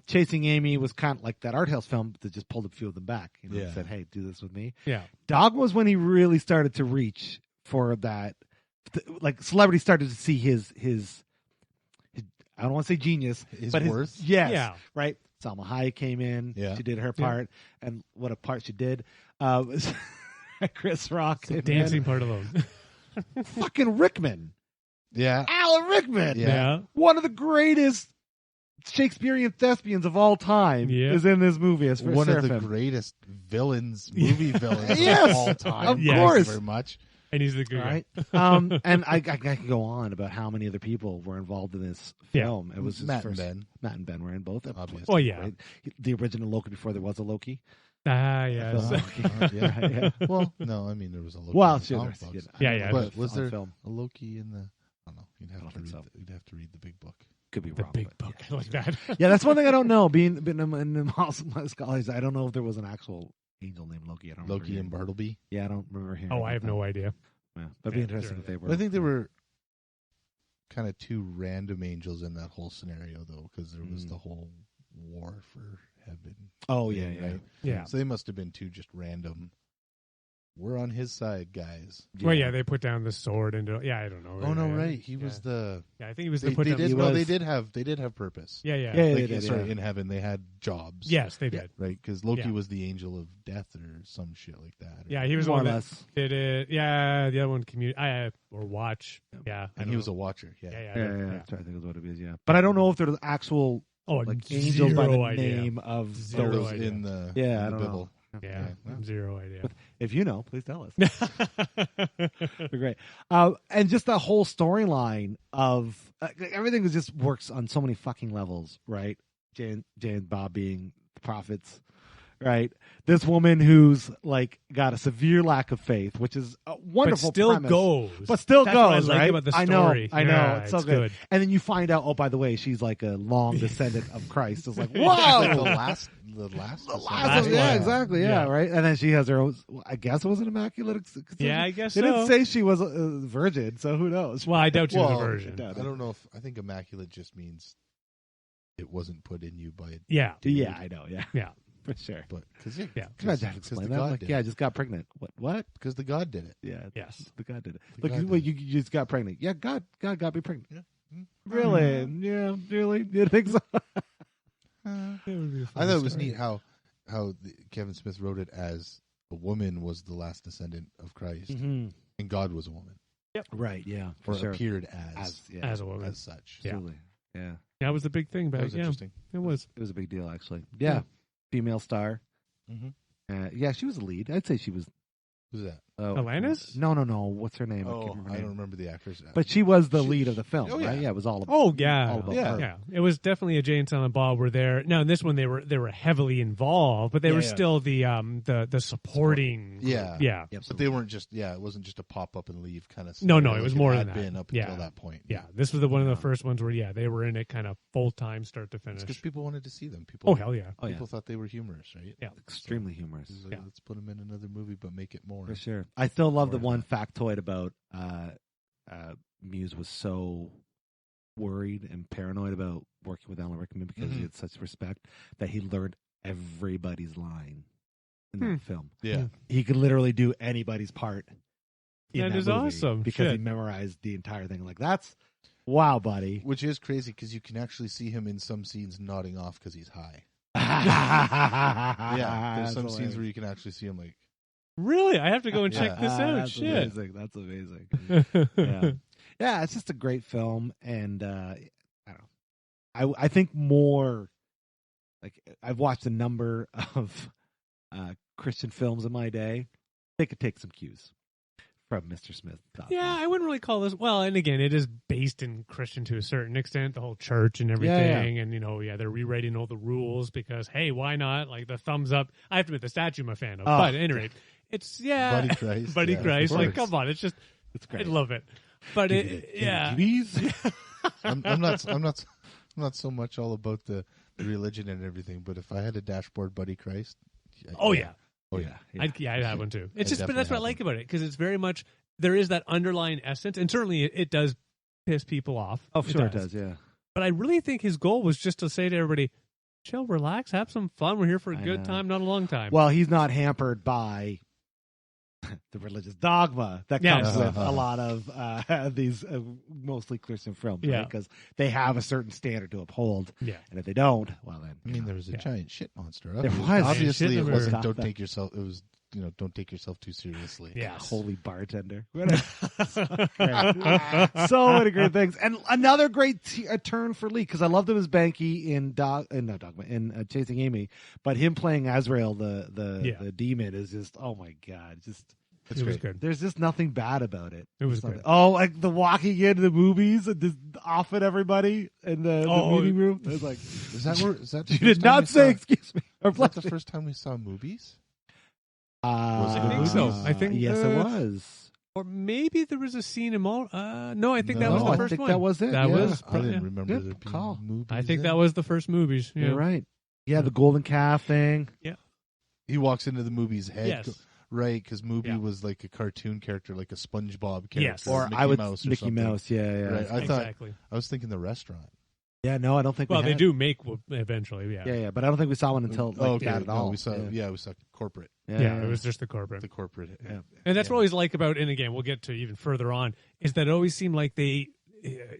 Chasing Amy was kind of like that art house film that just pulled a few of them back. You know, and said, "Hey, do this with me."
Yeah.
Dogma was when he really started to reach for that. Like celebrities started to see his I don't want to say genius, but
worth.
Yes,
Yeah.
right. Salma Hayek came in.
Yeah.
She did her part, and what a part she did. Was Chris Rock,
The dancing part alone.
fucking Rickman.
Yeah.
Alan Rickman.
Yeah.
One of the greatest Shakespearean thespians of all time is in this movie as
one of the
Seraphim.
greatest movie villains
Yes,
of all time.
of
Thank
course.
you very much.
And he's the good
Right. And I could go on about how many other people were involved in this film. It was his
Matt
first,
and Ben.
Matt and Ben were in both.
Obviously.
Oh, yeah.
Right? The original Loki before there was a Loki.
Ah, yes.
Yeah. Well, no, I mean there was a Loki.
Well,
in the
sure.
comic
there's-
books.
Yeah.
But was
on
there
film?
a Loki in the? I don't know. You'd have
don't
to
think
read.
so.
You'd have to read the big book.
Could be
The
wrong.
big
but
book.
yeah.
I like that.
Yeah, that's one thing I don't know. Being in the scholars, I don't know if there was an actual angel named Loki. I don't
Loki
remember
and Bartleby.
Yeah, I don't remember hearing.
Oh, I have
about
no
that.
idea.
Yeah, that'd be
Yeah,
interesting
sure.
if they were.
But I think there were kind of two random angels in that whole scenario, though, because there was the whole war for heaven.
Oh
thing,
yeah, yeah.
right?
Yeah.
So they must have been two just random. We're on his side, guys.
Well, yeah, they put down the sword and I don't know.
Oh no,
Yeah.
right? He was the.
Yeah, I think he was
They,
the put
they
down.
did.
the
No,
sword.
they did have purpose.
Yeah.
Yeah,
Like,
they did,
sorry,
yeah.
in heaven they had jobs.
Yes, they did.
Right, because Loki
Yeah.
was the angel of death or some shit like that.
Yeah, he was the
More or
one that
less.
did it. Yeah, the other one or watch. Yeah,
and he was a watcher. Yeah.
Yeah.
Yeah, I'm trying to think of what it is. Yeah, but I don't know if there's actual like angels by the
zero idea.
name of
Zero
those.
idea.
in the
Yeah,
in
I
the
don't
Bible.
know.
Yeah, zero idea.
If you know, please tell us. They're great. And just the whole storyline of everything just works on so many fucking levels, right? Jay and Bob being the prophets, right? This woman who's like got a severe lack of faith, which is a wonderful
but still
premise.
goes.
But still
That's what I
goes,
like
right?
about the
I know,
story. Yeah,
it's so
it's
good.
good.
And then you find out, oh, by the way, she's like a long descendant of Christ. It's like,
Like
whoa,
the last
Last
one.
yeah, exactly, yeah,
Yeah.
right. And then she has her own. I guess it was an immaculate.
Yeah, I guess
they didn't
so.
say she was a virgin, so who knows?
Well, I doubt she was
Well,
a virgin.
I
I don't know if I think immaculate just means it wasn't put in you by.
Yeah,
Yeah, I know. Yeah,
yeah.
for sure.
But because
Yeah.
Can you imagine having to explain that? Like, yeah, I just got pregnant. What?
because the God did it.
Yeah,
Yes.
the God did it.
The
Look,
God
wait,
did
you just got pregnant. Yeah, God got me pregnant.
Yeah.
Really? Yeah, really? You think so?
I thought it was neat how Kevin Smith wrote it as a woman was the last descendant of Christ and God was a woman,
Right. Yeah.
or
For sure.
appeared as
As a woman.
as such.
Yeah.
Absolutely. Yeah.
That was the big thing
That
back.
was
Yeah,
interesting.
it was.
It was a big deal, actually. Yeah. Female star.
Mm-hmm.
Yeah, she was a lead. I'd say she was.
Who's that?
Alanis?
No. What's her name? I can't
Oh,
remember her
I
name.
don't remember the actress.
But she was the
She-
lead of the film,
oh,
right?
yeah.
Yeah, it was all about.
Oh yeah,
all about
Yeah.
her.
yeah. It was definitely a Jay and Silent Bob were there. Now in this one they were heavily involved, but they
Yeah,
were
yeah.
still the supporting. group.
Yeah.
yeah,
But they weren't just it wasn't just a pop up and leave kind of.
No, it was more
had
than that.
been up
Yeah.
until that point.
yeah. This was one of the first ones where they were in it kind of full time, start to finish.
because people wanted to see them. People.
Oh hell yeah,
Oh, yeah.
People thought they were humorous, right?
yeah.
Extremely humorous.
It was like,
Yeah.
let's put them in another movie, but make it more.
For sure. I still love the
Or-
one factoid about Muse was so worried and paranoid about working with Alan Rickman because he had such respect that he learned everybody's line in that film.
Yeah.
He could literally do anybody's part in
That
that
is
movie
awesome.
because he
Shit.
memorized the entire thing. Like, that's wow, buddy.
Which is crazy because you can actually see him in some scenes nodding off because he's high.
Yeah,
Yeah, there's some scenes where you can actually see him like
Really? I have to go and
Yeah.
check this out.
That's
Shit.
amazing. That's amazing. Yeah, it's just a great film, and I don't know. I think more like I've watched a number of Christian films in my day. They could take some cues from Mr. Smith.
Yeah, I wouldn't really call this. Well, and again, it is based in Christian to a certain extent, the whole church and everything. And, they're rewriting all the rules because, hey, why not? Like the thumbs up. I have to admit, the statue I'm a fan of. But at any rate, it's,
Buddy Christ.
Buddy
Yeah,
Christ.
of
Like,
course.
come on. It's just,
It's great.
I love it. But
I'm not so much all about the religion and everything, but if I had a dashboard Buddy Christ.
Oh, yeah.
Oh, yeah.
I'd have one too. It's just, but
definitely
that's what I
have
like about it because it's very much, there is that underlying essence. And certainly it does piss people off.
Oh, sure it does, yeah.
But I really think his goal was just to say to everybody, chill, relax, have some fun. We're here for a good time, not a long time.
Well, he's not hampered by the religious dogma that comes with a lot of these mostly Christian films, right? Because they have a certain standard to uphold. Yeah. And if they don't, well then.
I mean, there was a giant shit monster.
There was.
Obviously, it wasn't
Stop
don't
that.
take yourself. It was, don't take yourself too seriously.
Yeah.
Holy bartender. So many great things. And another great turn for Lee, because I loved him as Banky in Dogma, in Chasing Amy, but him playing Azrael, the demon, is just, oh my God, just.
It was good.
There's just nothing bad about it.
It was good.
Oh, like the walking into the movies and just off at everybody in the meeting room. It was like,
Is that the
you
first
did
time
not
we
say,
saw-
excuse me. Or
Was that the first time we saw movies?
I think so. I think
yes, it was.
Or maybe there was a scene in no, I think that was
No,
the
I
first
think
one.
that was it.
That
Yeah.
was.
I didn't
yeah.
remember
Good
there being
call.
movies.
I think
in.
that was the first movies. Yeah.
You're right. Yeah, the golden calf thing.
Yeah.
He walks into the movie's head.
Yes.
Right, because Movie
Yeah.
was like a cartoon character, like a SpongeBob character,
Yes.
Or
Mickey
I would
Mouse or
Mickey
something.
Mouse. Yeah.
Right,
Exactly.
I was thinking the restaurant.
Yeah, no, I don't think.
Well,
we
they
had.
do make eventually. Yeah.
Yeah, but I don't think we saw one until
okay.
that at all.
No, we saw. Yeah, we saw corporate.
Yeah, it was just the corporate.
The corporate.
Yeah.
And that's what I always like about, and again, we'll get to even further on, is that it always seemed like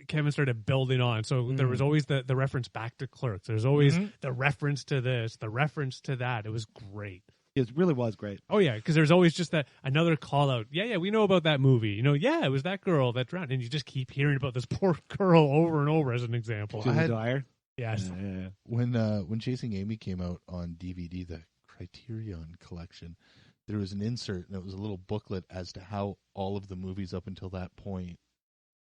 Kevin started building on. So there was always the reference back to Clerks. There's always the reference to this, the reference to that. It was great.
It really was great.
Oh, yeah, because there's always just that another call out. Yeah, we know about that movie. It was that girl that drowned. And you just keep hearing about this poor girl over and over as an example.
Julie Dwyer.
Yes.
Yeah.
When Chasing Amy came out on DVD, the Criterion Collection, there was an insert, and it was a little booklet as to how all of the movies up until that point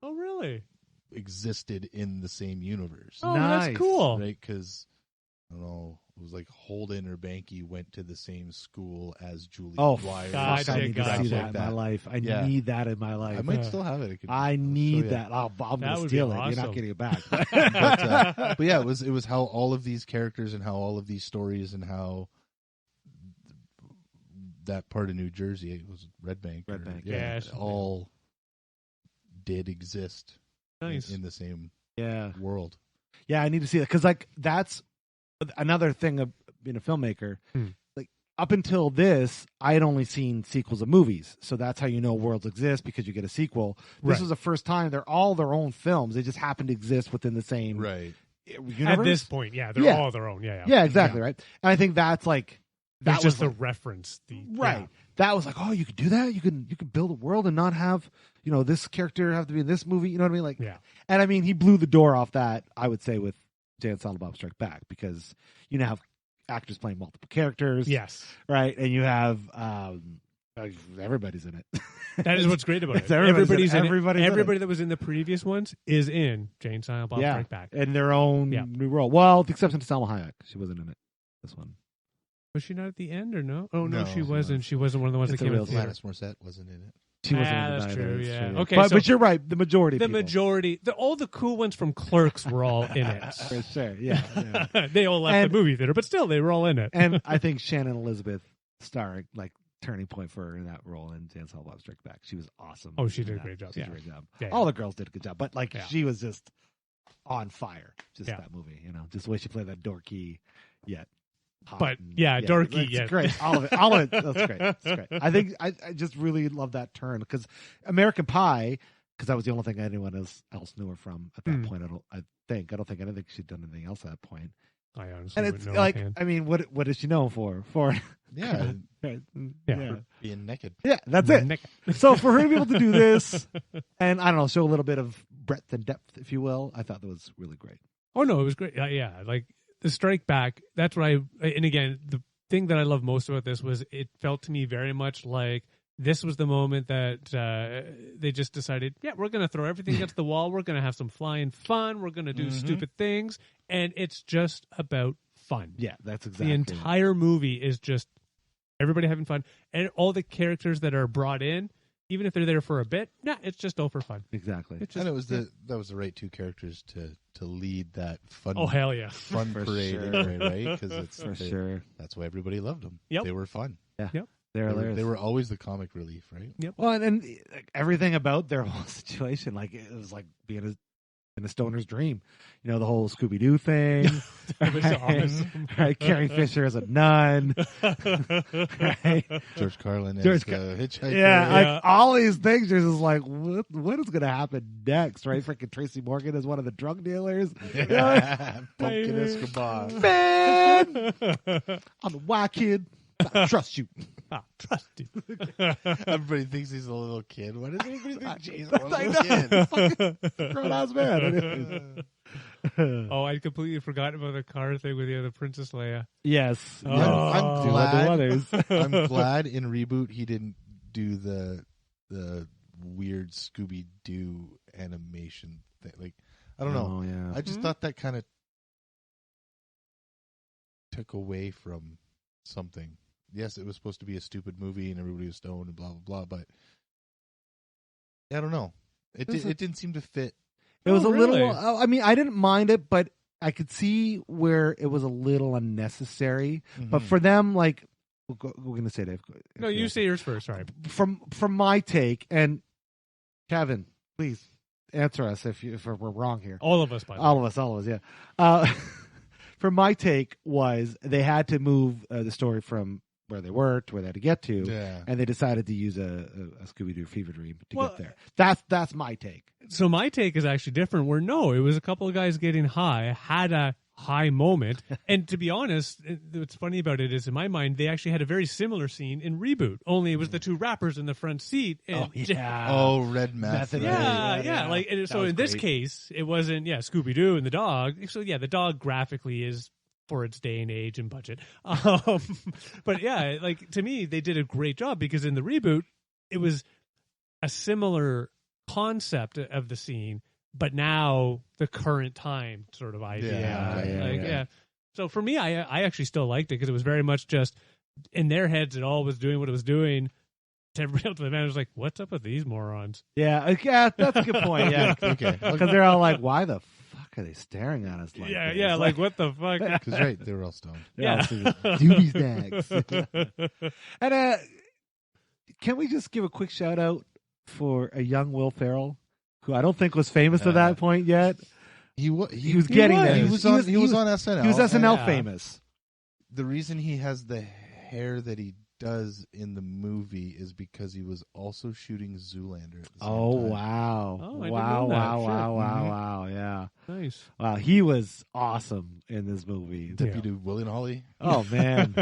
Oh, really?
existed in the same universe.
Oh,
Nice.
that's cool.
Right, because, I don't know, it was like Holden or Banky went to the same school as Julie Dwyer.
God,
I need to
gotcha.
see that in my life. I need that in my life.
I might still have it.
I need that. I'm
That
going to
would
steal
be
it. You're
awesome.
not getting it back.
But yeah, it was how all of these characters and how all of these stories and how that part of New Jersey, it was Red Bank,
Yes.
all did exist
Nice.
in the same
Yeah.
world.
Yeah, I need to see that because that's another thing of being a filmmaker. Like up until this, I had only seen sequels of movies, so that's how you know worlds exist because you get a sequel. This
Right.
was the first time they're all their own films. They just happen to exist within the same
Right.
universe.
At this point, they're all their own.
Yeah, exactly right. And I think that's like
That's
that
just
was
the reference.
right. That was like, oh, you could do that. You can build a world and not have this character have to be in this movie. You know what I mean? Like,
Yeah.
And I mean, he blew the door off that. I would say with Jay and Silent Bob Strike Back because you now have actors playing multiple characters.
Yes.
Right, and you have everybody's in it.
That is what's great about it.
Everybody's in it.
Everybody that was in the previous ones is in Jane Silent Bob Strike Back.
in their own new role. Well, with the exception of Salma Hayek, she wasn't in it. This one.
Was she not at the end or no? Oh, no,
No,
she
she
wasn't. She wasn't one of the ones
It's
that
a
came in
real
the theater.
Alanis Morissette wasn't in it.
She wasn't in it
That's
either.
true,
It's
yeah.
true.
Okay,
but you're right. The majority.
The
people.
majority, all the cool ones from Clerks were all in it.
For sure. Yeah.
They all left the movie theater, but still, they were all in it.
And I think Shannon Elizabeth starring turning point for her in that role in Jane Silent Bob Strike Back. She was awesome.
Oh, she did
in
a
that.
great job.
She did
Yeah.
a great job.
Yeah,
All the girls did a good job, but she was just on fire. Just
Yeah.
that movie, just the way she played that dorky yet. hot
But,
and-
dorky
it's
yet.
great. All of it. That's great. That's great. I think I just really love that turn because American Pie, because that was the only thing anyone else knew her from at that point. I don't think anything she'd done anything else at that point.
I honestly
And
wouldn't
it's
know
like,
offhand.
I mean, what is she known for?
Yeah.
yeah.
Being naked.
Yeah, that's it. So for her to be able to do this, and I don't know, show a little bit of breadth and depth, if you will, I thought that was really great.
Oh no, it was great. Yeah, like the strike back. That's what and again, the thing that I love most about this was it felt to me very much like this was the moment that they just decided, yeah, we're going to throw everything against the wall. We're going to have some flying fun. We're going to do stupid things. And it's just about fun.
Yeah, that's exactly
the entire movie is just everybody having fun. And all the characters that are brought in, even if they're there for a bit, it's just all for fun.
Exactly.
Just,
and that was the right two characters to lead that fun.
Oh hell yeah,
fun parade,
sure.
right? Because
for sure.
That's why everybody loved them.
Yep.
They were fun.
Yeah.
Yep.
They were always the comic relief, right?
Yep.
Well, and like, everything about their whole situation, like it was like being in a stoner's dream. You know, the whole Scooby-Doo thing.
That was awesome.
Right? Carrie Fisher as a nun. Right?
George Carlin as hitchhiker.
Yeah, like all these things. You're just like, what is going to happen next? Right? Freaking Tracy Morgan as one of the drug dealers.
Yeah. Pumpkin Escobar.
Man, I'm the wild kid. I trust you.
Ah, trust you.
Everybody thinks he's a little kid. Why does everybody think he's a little kid?
Grown ass man.
Oh, I completely forgot about the car thing with the Princess Leia.
Yes.
Oh.
Yes.
I'm glad in Reboot he didn't do the weird Scooby-Doo animation thing. Like, I don't know.
Oh, yeah.
I just thought that kind of took away from something. Yes, it was supposed to be a stupid movie and everybody was stoned and blah, blah, blah, but I don't know. It didn't seem to fit.
It was a
really?
little, I mean, I didn't mind it, but I could see where it was a little unnecessary. But for them, like, we're going to say that.
No, you say yours first. Sorry.
From my take, and Kevin, please answer us if we're wrong here.
All of us, by the way.
All of us, yeah. From my take was they had to move the story from where they were to where they had to get to, and they decided to use a Scooby-Doo fever dream to get there. That's my take.
So my take is actually different. Where no, it was a couple of guys getting high, had a high moment, and to be honest, what's funny about it is in my mind they actually had a very similar scene in Reboot. Only it was the two rappers in the front seat. And
Red Meth.
Yeah. Like so, in this case, it wasn't Scooby-Doo and the dog. So the dog graphically is for its day and age and budget. But yeah, like to me, they did a great job because in the Reboot, it was a similar concept of the scene, but now the current time sort of idea. So for me, I actually still liked it because it was very much just in their heads. It all was doing what it was doing. To everybody else, the man was like, "What's up with these morons?"
Yeah, that's a good point. Yeah, okay, because they're all like, "Why the fuck are they staring at us like this?"
Yeah, like what the fuck?
Because they were all stoned.
Doobie snags. And can we just give a quick shout out for a young Will Ferrell, who I don't think was famous at that point yet. He was getting there.
He was on SNL.
He was SNL famous.
The reason he has the hair that he does in the movie is because he was also shooting Zoolander at the same time.
Wow.
Oh, I didn't know that.
Wow, yeah.
Nice.
Wow, he was awesome in this movie.
Deputy William Holly.
Oh, man.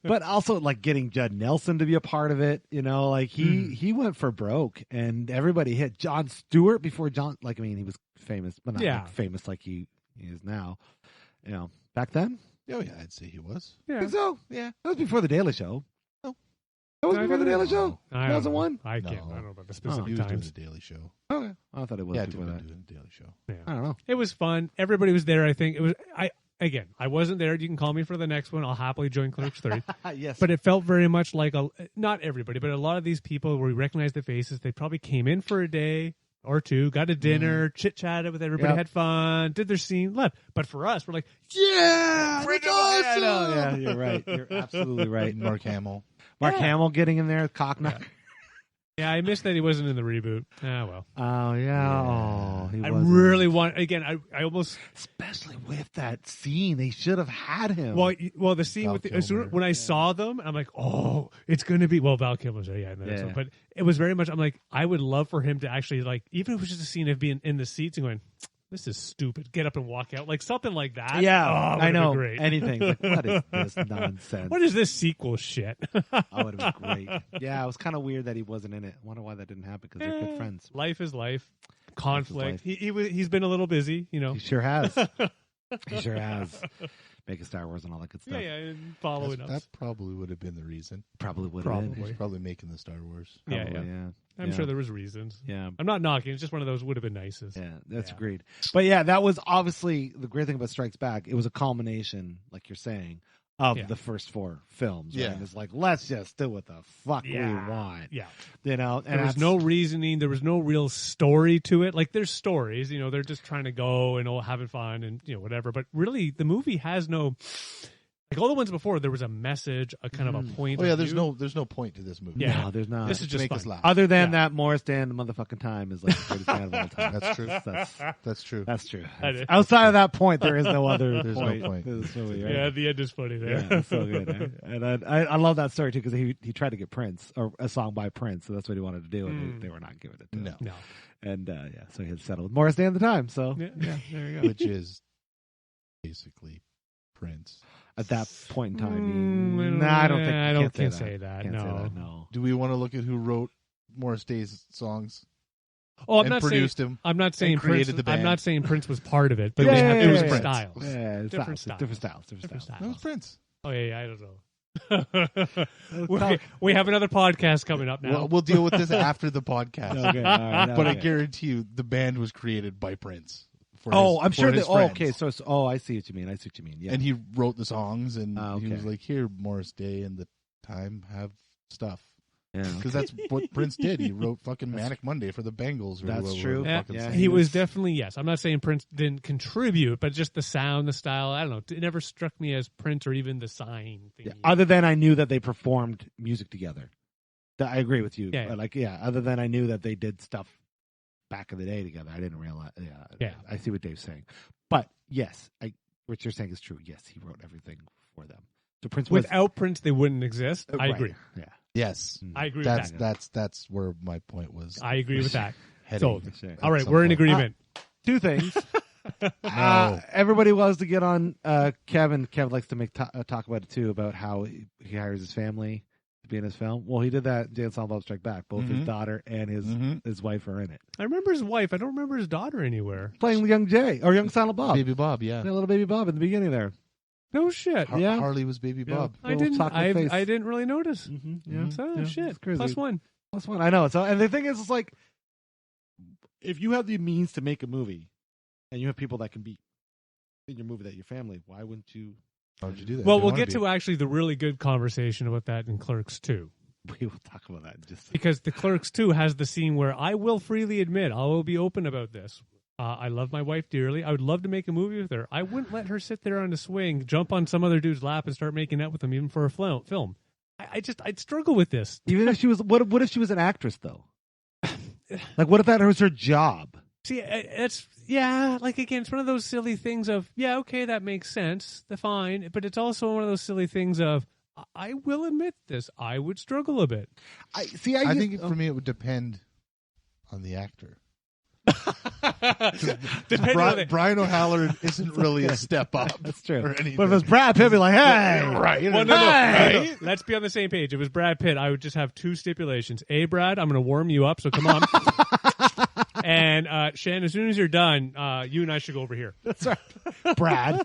But also, like, getting Judd Nelson to be a part of it, you know, like, he went for broke, and everybody hit Jon Stewart before John, like, I mean, he was famous, but not like, famous like he is now. You know, back then?
Oh, yeah, I'd say he was.
Yeah. I think so, yeah. That was before The Daily Show. That was before The Daily Show? 2001?
I don't know about the specific
he was
times.
doing The Daily Show.
Okay. I thought it was before that.
Doing The Daily Show.
Yeah.
I don't know.
It was fun. Everybody was there, I think. It was. I wasn't there. You can call me for the next one. I'll happily join Clerks 3.
Yes.
But it felt very much like, not everybody, but a lot of these people where we recognize the faces, they probably came in for a day or two, got a dinner, chit-chatted with everybody, had fun, did their scene, left. But for us, we're like, yeah, that's awesome!
Yeah, you're right. You're absolutely right.
Mark Hamill.
Mark Hamill getting in there, cock-knock.
Yeah, I missed that he wasn't in the reboot. Ah, well.
Oh, yeah. Oh, he
I
wasn't.
really want, again, I almost...
Especially with that scene, they should have had him.
Well, the scene with when I saw them, I'm like, oh, it's going to be, well, Val Kilmer's there, in the next one. But it was very much, I'm like, I would love for him to actually, like, even if it was just a scene of being in the seats and going, this is stupid. Get up and walk out. Like something like that.
Yeah,
Oh,
I know.
great.
Anything. Like, what is this nonsense?
What is this sequel shit?
Oh, it would have been great. Yeah, it was kind of weird that he wasn't in it. I wonder why that didn't happen because they're good friends.
Life is life. Conflict.
Life.
He's been a little busy, you know.
He sure has. He sure has. Making Star Wars and all that good stuff.
Yeah, and following us.
That probably would have been the reason.
Probably would have been.
He's probably making the Star Wars.
Probably,
yeah. I'm sure there was reasons.
Yeah.
I'm not knocking. It's just one of those would have been nices.
Yeah, that's agreed. But yeah, that was obviously the great thing about Strikes Back. It was a culmination, like you're saying, of the first 4 films. Right?
Yeah.
And it's like, let's just do what the fuck we want.
Yeah.
You know, and
there was no reasoning. There was no real story to it. Like, there's stories, you know, they're just trying to go and having fun and, you know, whatever. But really, the movie has no... Like all the ones before, there was a message, a kind of a point.
Oh yeah,
of
there's
view.
no point to this movie.
Yeah.
No, there's not.
This is just
make
fun.
us laugh.
Other than that Morris Day and the motherfucking time is like the greatest band of all time.
That's true.
That's
true.
That's true.
That is.
Outside of that point, there is no other
There's
point.
no point.
to this movie, right?
Yeah, the end is funny there.
Yeah, it's so good. Eh? And I love that story too because he tried to get Prince or a song by Prince, so that's what he wanted to do, and they were not giving it to him.
No.
And so he had settled with Morris Day at the time. So
Yeah, there you go.
Which is basically Prince.
at that point in time, I don't think
I
can't
don't
say
say that.
Can't
No.
say that, no.
Do we want to look at who wrote Morris Day's songs
Oh, I'm
and
not saying.
produced him?
I'm not saying
and created
Prince.
the band?
I'm not saying Prince was part of it, but
Yeah,
we have
yeah,
different
yeah, yeah.
styles.
Yeah,
Different
different
styles.
styles.
That was Prince.
Oh yeah, I don't know. we have another podcast coming up now.
Well, we'll deal with this after the podcast.
Okay, all right,
But I
okay.
guarantee you, the band was created by Prince. For
I'm
his,
sure
for
that.
his
Oh,
friends.
okay. So, I see what you mean. Yeah.
And he wrote the songs, and
okay.
he was like, "Here, Morris Day and the Time have stuff."
yeah.
Because that's what Prince did. He wrote fucking Manic Monday for the Bengals. Or
That's
whoever
true.
the
Yeah,
fucking
yeah,
sang
he
it.
was definitely, yes. I'm not saying Prince didn't contribute, but just the sound, the style, I don't know. It never struck me as Prince or even the sign thing.
Yeah, other than I knew that they performed music together. I agree with you.
Yeah.
Other than I knew that they did stuff back in the day together. I didn't realize.
Yeah.
I see what Dave's saying. But yes, what you're saying is true. Yes, he wrote everything for them. So Prince was
Without Prince, they wouldn't exist. I
right.
agree.
Yeah.
Yes,
I agree with that.
that's where my point was.
I agree with that.
heading
So,
Sure.
all right,
some
we're in
point.
agreement.
Two things.
No.
Everybody loves to get on Kevin. Kevin likes to make talk about it too, about how he hires his family to be in his film. Well, he did that in Jay and Silent Bob Strike Back. Both his daughter and his wife are in it.
I remember his wife. I don't remember his daughter anywhere.
Playing young Jay or young Silent Bob.
Baby Bob, yeah.
Little baby Bob in the beginning there.
No shit.
Yeah.
Harley was Baby Bob.
I
Little
didn't.
chocolate face.
I didn't really notice.
Yeah.
So
Yeah,
shit.
it's crazy.
+1.
+1. I know. So, and the thing is, it's like, if you have the means to make a movie, and you have people that can be in your movie that your family, why wouldn't you?
How would you do that?
Well,
You
we'll
wanna
get
be.
to actually the really good conversation about that in Clerks 2.
We will talk about that in just.
Because the Clerks 2 has the scene where I will freely admit, I will be open about this. I love my wife dearly. I would love to make a movie with her. I wouldn't let her sit there on the swing, jump on some other dude's lap, and start making out with him, even for a film. I'd struggle with this.
Even if she was, what if she was an actress though? Like, what if that was her job?
See, it's like again, it's one of those silly things of okay, that makes sense, fine, but it's also one of those silly things of I will admit this, I would struggle a bit.
I
think for me it would depend on the actor. Brian O'Halloran isn't really a step up.
That's true.
Or anything.
But if it's Brad Pitt, be like, hey,
right?
Well, no,
Hey!
let's be on the same page. If it was Brad Pitt, I would just have 2 stipulations. A, Brad, I'm going to warm you up, so come on. And Shan, as soon as you're done, you and I should go over here.
That's right, Brad.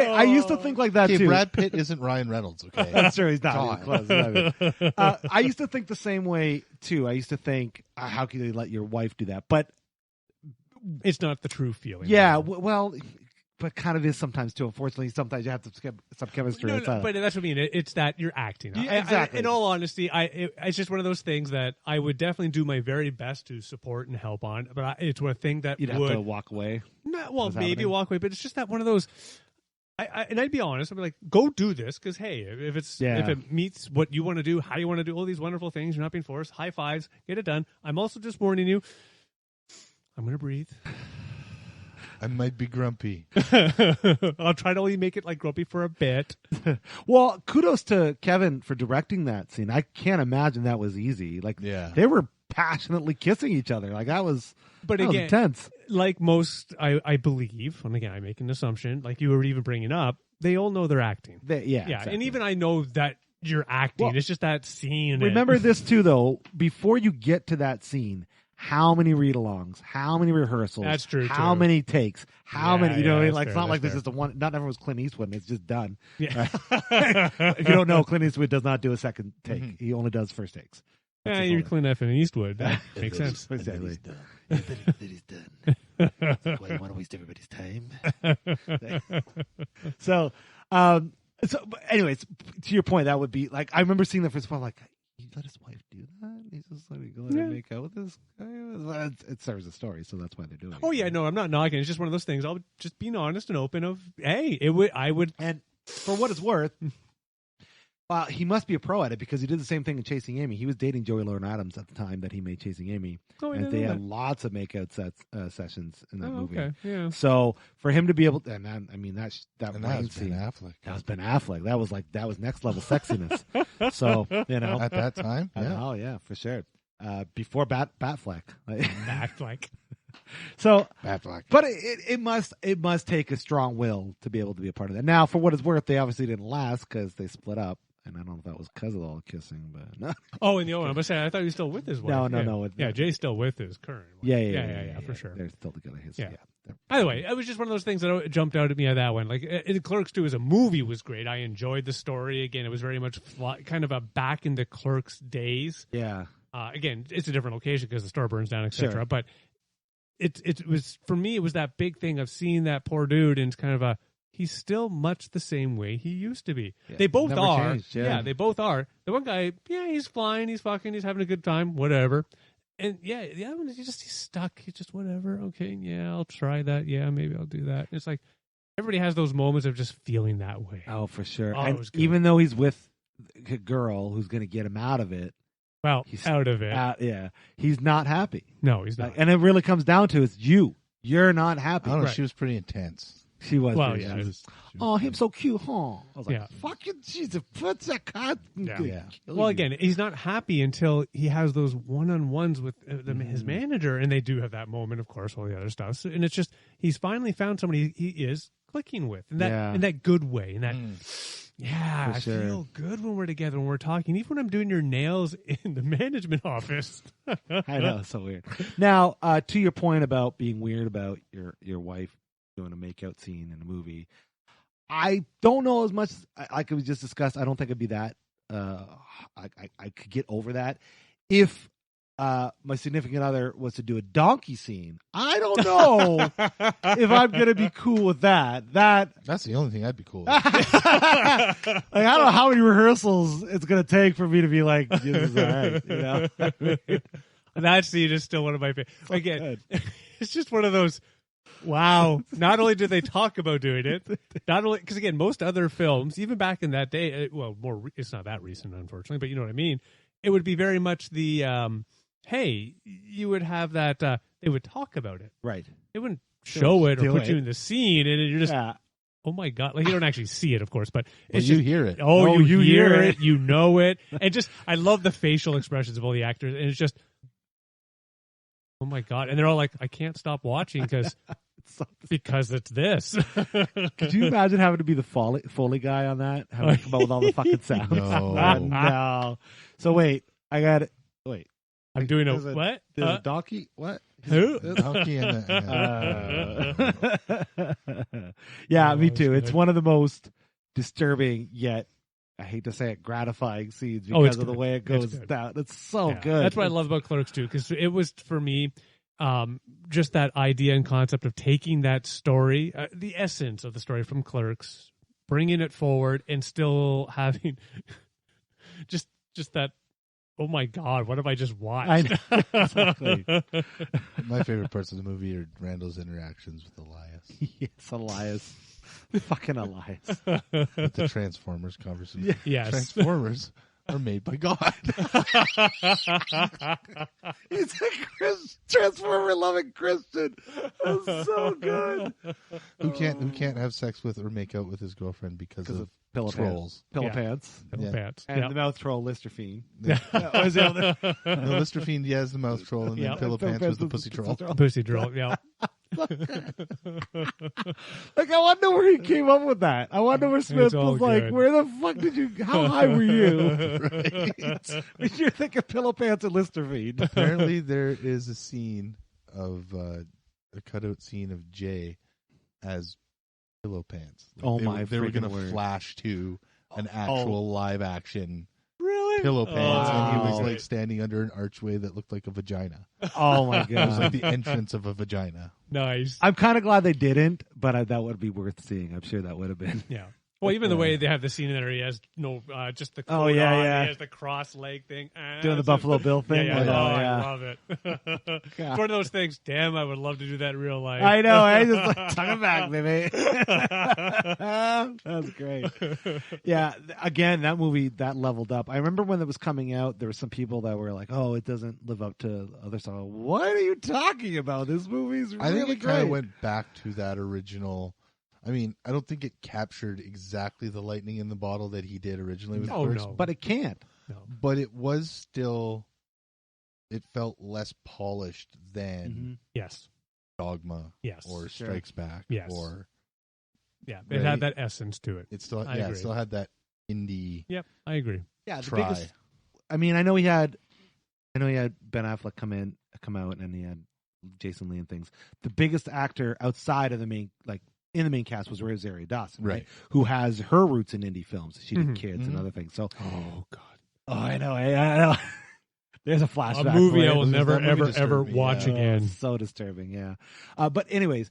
I used to think like that
Okay,
too.
Brad Pitt isn't Ryan Reynolds. Okay,
That's true. He's not
God.
even close. Not even. I used to think the same way too. I used to think, how can you let your wife do that? But
It's not the true feeling.
yeah, well, but kind of is sometimes too. Unfortunately, sometimes you have to skip some chemistry.
No, but that's what I mean. It's that you're acting.
Yeah, exactly.
In all honesty, it's just one of those things that I would definitely do my very best to support and help on. But it's one thing that
You'd
would
have to walk away.
well, maybe walk away. But it's just that one of those. And I'd be honest. I'd be like, go do this because hey, if it meets what you want to do, how you want to do all these wonderful things, you're not being forced. High fives, get it done. I'm also just warning you. I'm gonna breathe.
I might be grumpy.
I'll try to only make it like grumpy for a bit.
Well, kudos to Kevin for directing that scene. I can't imagine that was easy. Like, they were passionately kissing each other. Like, that was intense.
Like most, I believe, and again, I make an assumption, like you were even bringing up, they all know they're acting.
Exactly.
And even I know that you're acting. It's just that scene.
Remember this too, though. Before you get to that scene, how many read-alongs? How many rehearsals?
That's true.
How many takes? How many? You know, what I mean? Like
fair,
it's not like
fair.
this is the one. Not everyone's Clint Eastwood. And it's just done.
Yeah.
If you don't know, Clint Eastwood does not do a second take.
Mm-hmm.
He only does first takes.
Yeah, you're Clint F. and Eastwood. That makes sense.
Exactly.
That he's done. Like, why you want to waste everybody's time?
So, but anyways, to your point, that would be like I remember seeing the first one. Like, he let his wife do that. He's just like go and make out with this guy. Well, it serves a story, so that's why they're doing it.
Oh yeah, no, I'm not knocking. It's just one of those things. I'll just being honest and open. Of hey, I would.
And for what it's worth, he must be a pro at it because he did the same thing in Chasing Amy. He was dating Joey Lauren Adams at the time that he made Chasing Amy, and they had lots of makeout sessions in that movie.
Okay, yeah.
So for him to be able to, and that
was
scene,
Ben Affleck.
that was Ben Affleck. That was next level sexiness. So
At that time,
oh yeah, for sure. Before Batfleck,
Batfleck.
So,
Batfleck.
But it must take a strong will to be able to be a part of that. Now, for what it's worth, they obviously didn't last because they split up. And I don't know if that was because of all the kissing, but no.
Oh, and the other one, I thought he was still with his wife.
No.
Yeah, Jay's still with his current wife. Yeah, for sure.
They're still together.
Either way, it was just one of those things that jumped out at me at that one. Like, Clerks 2 as a movie was great. I enjoyed the story. Again, it was very much kind of a back in the Clerks days.
Yeah.
Again, it's a different location because the store burns down, etc.
Sure.
But it was, for me, it was that big thing of seeing that poor dude and it's kind of he's still much the same way he used to be.
Yeah,
they both are.
Changed, yeah,
they both are. The one guy, he's flying, he's fucking, he's having a good time, whatever. And the other one, he's stuck. He's just whatever. Okay, yeah, I'll try that. Yeah, maybe I'll do that. It's like everybody has those moments of just feeling that way.
Oh, for sure.
Oh,
and even though he's with a girl who's going to get him out of it,
he's out of it.
He's not happy.
No, he's not.
And it really comes down to it's you. You're not happy.
I don't know. She was pretty intense.
She was.
Well,
pretty,
yeah.
yeah.
She was
Oh, him so cute, huh? I was like,
Yeah.
fucking Jesus, what's that cut?
Yeah. Well, again, he's not happy until he has those one-on-ones with his manager, and they do have that moment, of course, all the other stuff. So, and it's just he's finally found somebody he is clicking with, in that good way, in that. I
sure.
feel good when we're together, when we're talking, even when I'm doing your nails in the management office.
I know, it's so weird. Now, to your point about being weird about your wife doing a makeout scene in a movie, I don't know as much. Like it was just discussed, I don't think it'd be that. I could get over that if my significant other was to do a donkey scene. I don't know if I'm gonna be cool with that.
That's the only thing I'd be cool with.
Like, I don't know how many rehearsals it's gonna take for me to be like, this is all right, you know.
That scene is still one of my favorites. Again, it's just one of those. Wow! Not only did they talk about doing it, not only because again, most other films, even back in that day, it's not that recent, unfortunately, but you know what I mean. It would be very much the hey, you would have that. They would talk about it,
right?
They wouldn't show it or put
it.
you in the scene, and you're just. Oh my God! Like you don't actually see it, of course, but it's
you hear it.
Oh, you hear it. You know it, and just I love the facial expressions of all the actors, and it's just. Oh my God! And they're all like, "I can't stop watching because it's this."
Could you imagine having to be the Foley guy on that? Having to come up with all the fucking sounds? No. So wait, I got it. Wait,
I'm doing what?
There's a donkey. What?
Who?
Donkey and
yeah, me too. It's one of the most disturbing yet. I hate to say it, gratifying scenes because of the way it goes down. It's so good.
That's what I love about Clerks too, because it was for me just that idea and concept of taking that story, the essence of the story from Clerks, bringing it forward, and still having just that. Oh my God! What have I just watched?
I know. Exactly.
My favorite parts of the movie are Randall's interactions with Elias.
Yes, Elias. Fucking Elias.
With the Transformers conversation.
Yes.
Transformers? are made by God.
He's a Transformer loving Christian. That's so good.
who can't have sex with or make out with his girlfriend because of
pillow
trolls.
Pillow
Yeah.
pants.
Pillow
Yeah.
pants.
And
Yeah.
the mouth troll Listerfiend.
Yeah.
What was the other?
No, Listerfiend, yes, the mouse troll, and
Yeah.
then Pillow Pants was the pussy troll.
Pussy drill. Yeah.
Like, I wonder where he came up with that. I wonder where Smith
It's all
was like,
good.
where the fuck did you, how high were you?
Right.
When you're thinking Pillow Pants and Listerfiend.
Apparently, there is a scene of a cutout scene of Jay as Pillow Pants.
Oh,
they were
freaking
going to
word.
flash to an actual live action
Really?
Pillow Pants, and he was
Wow.
like standing under an archway that looked like a vagina.
Oh my
It was like
god.
the entrance of a vagina.
Nice.
I'm kind of glad they didn't, but that would be worth seeing. I'm sure that would have been.
Yeah. Well, even the way they have the scene in there, he has just the coat
yeah,
on,
yeah.
He has the cross leg thing.
Doing the
It's
Buffalo
just-
Bill thing.
Yeah,
I know,
I love it. It's
God.
one of those things. Damn, I would love to do that in real life.
I know. I just like tuck it back, baby. That's great. Yeah. Again, that movie that leveled up. I remember when it was coming out, there were some people that were like, "Oh, it doesn't live up to other stuff." What are you talking about? This movie's really
I think it
great.
kind of went back to that original. I mean, I don't think it captured exactly the lightning in the bottle that he did originally with
Oh,
Clerks,
no.
but it can't.
No.
but it was still. It felt less polished than
Mm-hmm.
Yes.
Dogma
Yes.
or
Sure.
Strikes Back.
Yes.
Or
Yeah. It
Right.
had that essence to it.
it still,
I
yeah, it
agree.
still had that indie
Yep. I agree.
Yeah, the
try.
biggest. I mean, I know he had Ben Affleck come out, and he had Jason Lee and things. The biggest actor outside of the main, like in the main cast, was Rosario Dawson, right? Who has her roots in indie films. She did
Mhm.
Kids and
Mhm.
other things. So,
Oh God.
oh, I know, I know. There's a flashback.
A movie
for
I
it.
will
That
never,
movie
ever,
disturbed
ever
me,
watch
yeah.
again.
It's so disturbing, yeah. But anyways,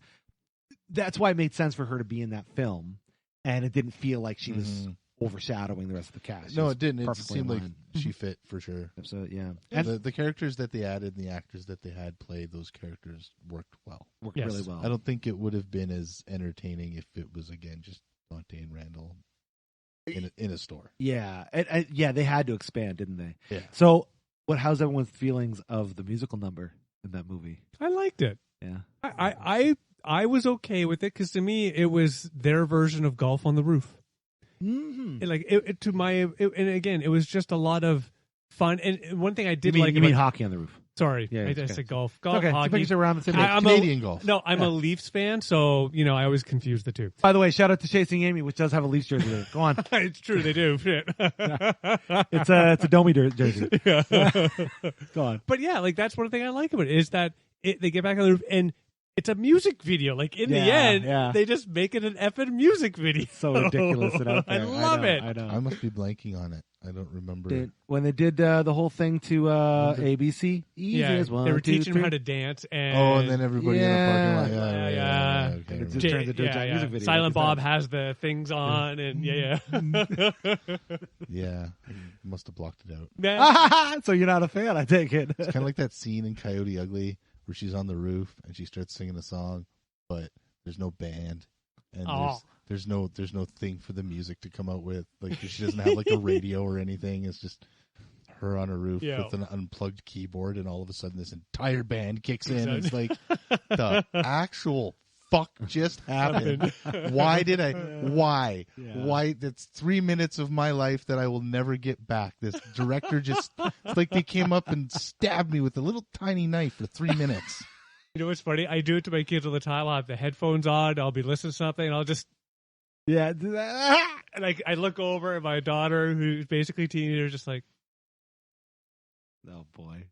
that's why it made sense for her to be in that film, and it didn't feel like she was
Mhm.
overshadowing the rest of the cast. She
No,
was
it didn't. It
perfectly
seemed
in
like
line.
she fit for sure.
So yeah,
And
and
the characters that they added and the actors that they had played those characters worked well.
worked
Yes.
really well.
I don't think it would have been as entertaining if it was again just Dante and Randall in a store.
Yeah, and yeah, they had to expand, didn't they?
Yeah.
So, how's everyone's feelings of the musical number in that movie?
I liked it.
Yeah.
I was okay with it because to me it was their version of Golf on the Roof.
Mm-hmm.
And again, it was just a lot of fun. And one thing I did
You
like,
mean hockey on the roof?
sorry,
Yeah,
I
it's
just
okay.
said golf,
Okay,
hockey.
so you're around the same.
I'm
Canadian golf.
No, I'm a Leafs fan, so I always confuse the two.
By the way, shout out to Chasing Amy, which does have a Leafs jersey there. Go on,
It's true, they do. Shit.
it's a Domi jersey. Go on.
But yeah, like that's one thing I like about it is that they get back on the roof and it's a music video. Like in the
Yeah,
end,
yeah.
they just make it an effing music video.
So ridiculous and out there.
I love
know,
it.
I know.
I must be blanking on it. I don't remember.
When they did the whole thing to ABC, easy
Yeah,
as one,
they were
2,
teaching
3.
them how to dance, and
Oh, and then everybody in the parking lot.
Yeah.
Yeah.
And it
Okay.
just turns into a giant music video.
Silent
like you
Bob
said.
has the things on, and yeah.
Yeah, I must have blocked it out.
Yeah.
So you're not a fan, I take it.
It's kind of like that scene in Coyote Ugly where she's on the roof and she starts singing a song, but there's no band and
Oh.
there's no thing for the music to come out with. Like she doesn't have like a radio or anything. It's just her on a roof
Yeah.
with an unplugged keyboard, and all of a sudden this entire band kicks in. It's like the actual fuck just happened. Why did I? Why?
Yeah.
Why? That's 3 minutes of my life that I will never get back. This director just, it's like they came up and stabbed me with a little tiny knife for 3 minutes.
You know what's funny? I do it to my kids all the time. I'll have the headphones on. I'll be listening to something, and I'll just
Yeah.
and I look over at my daughter, who's basically a teenager, just like.
Oh boy.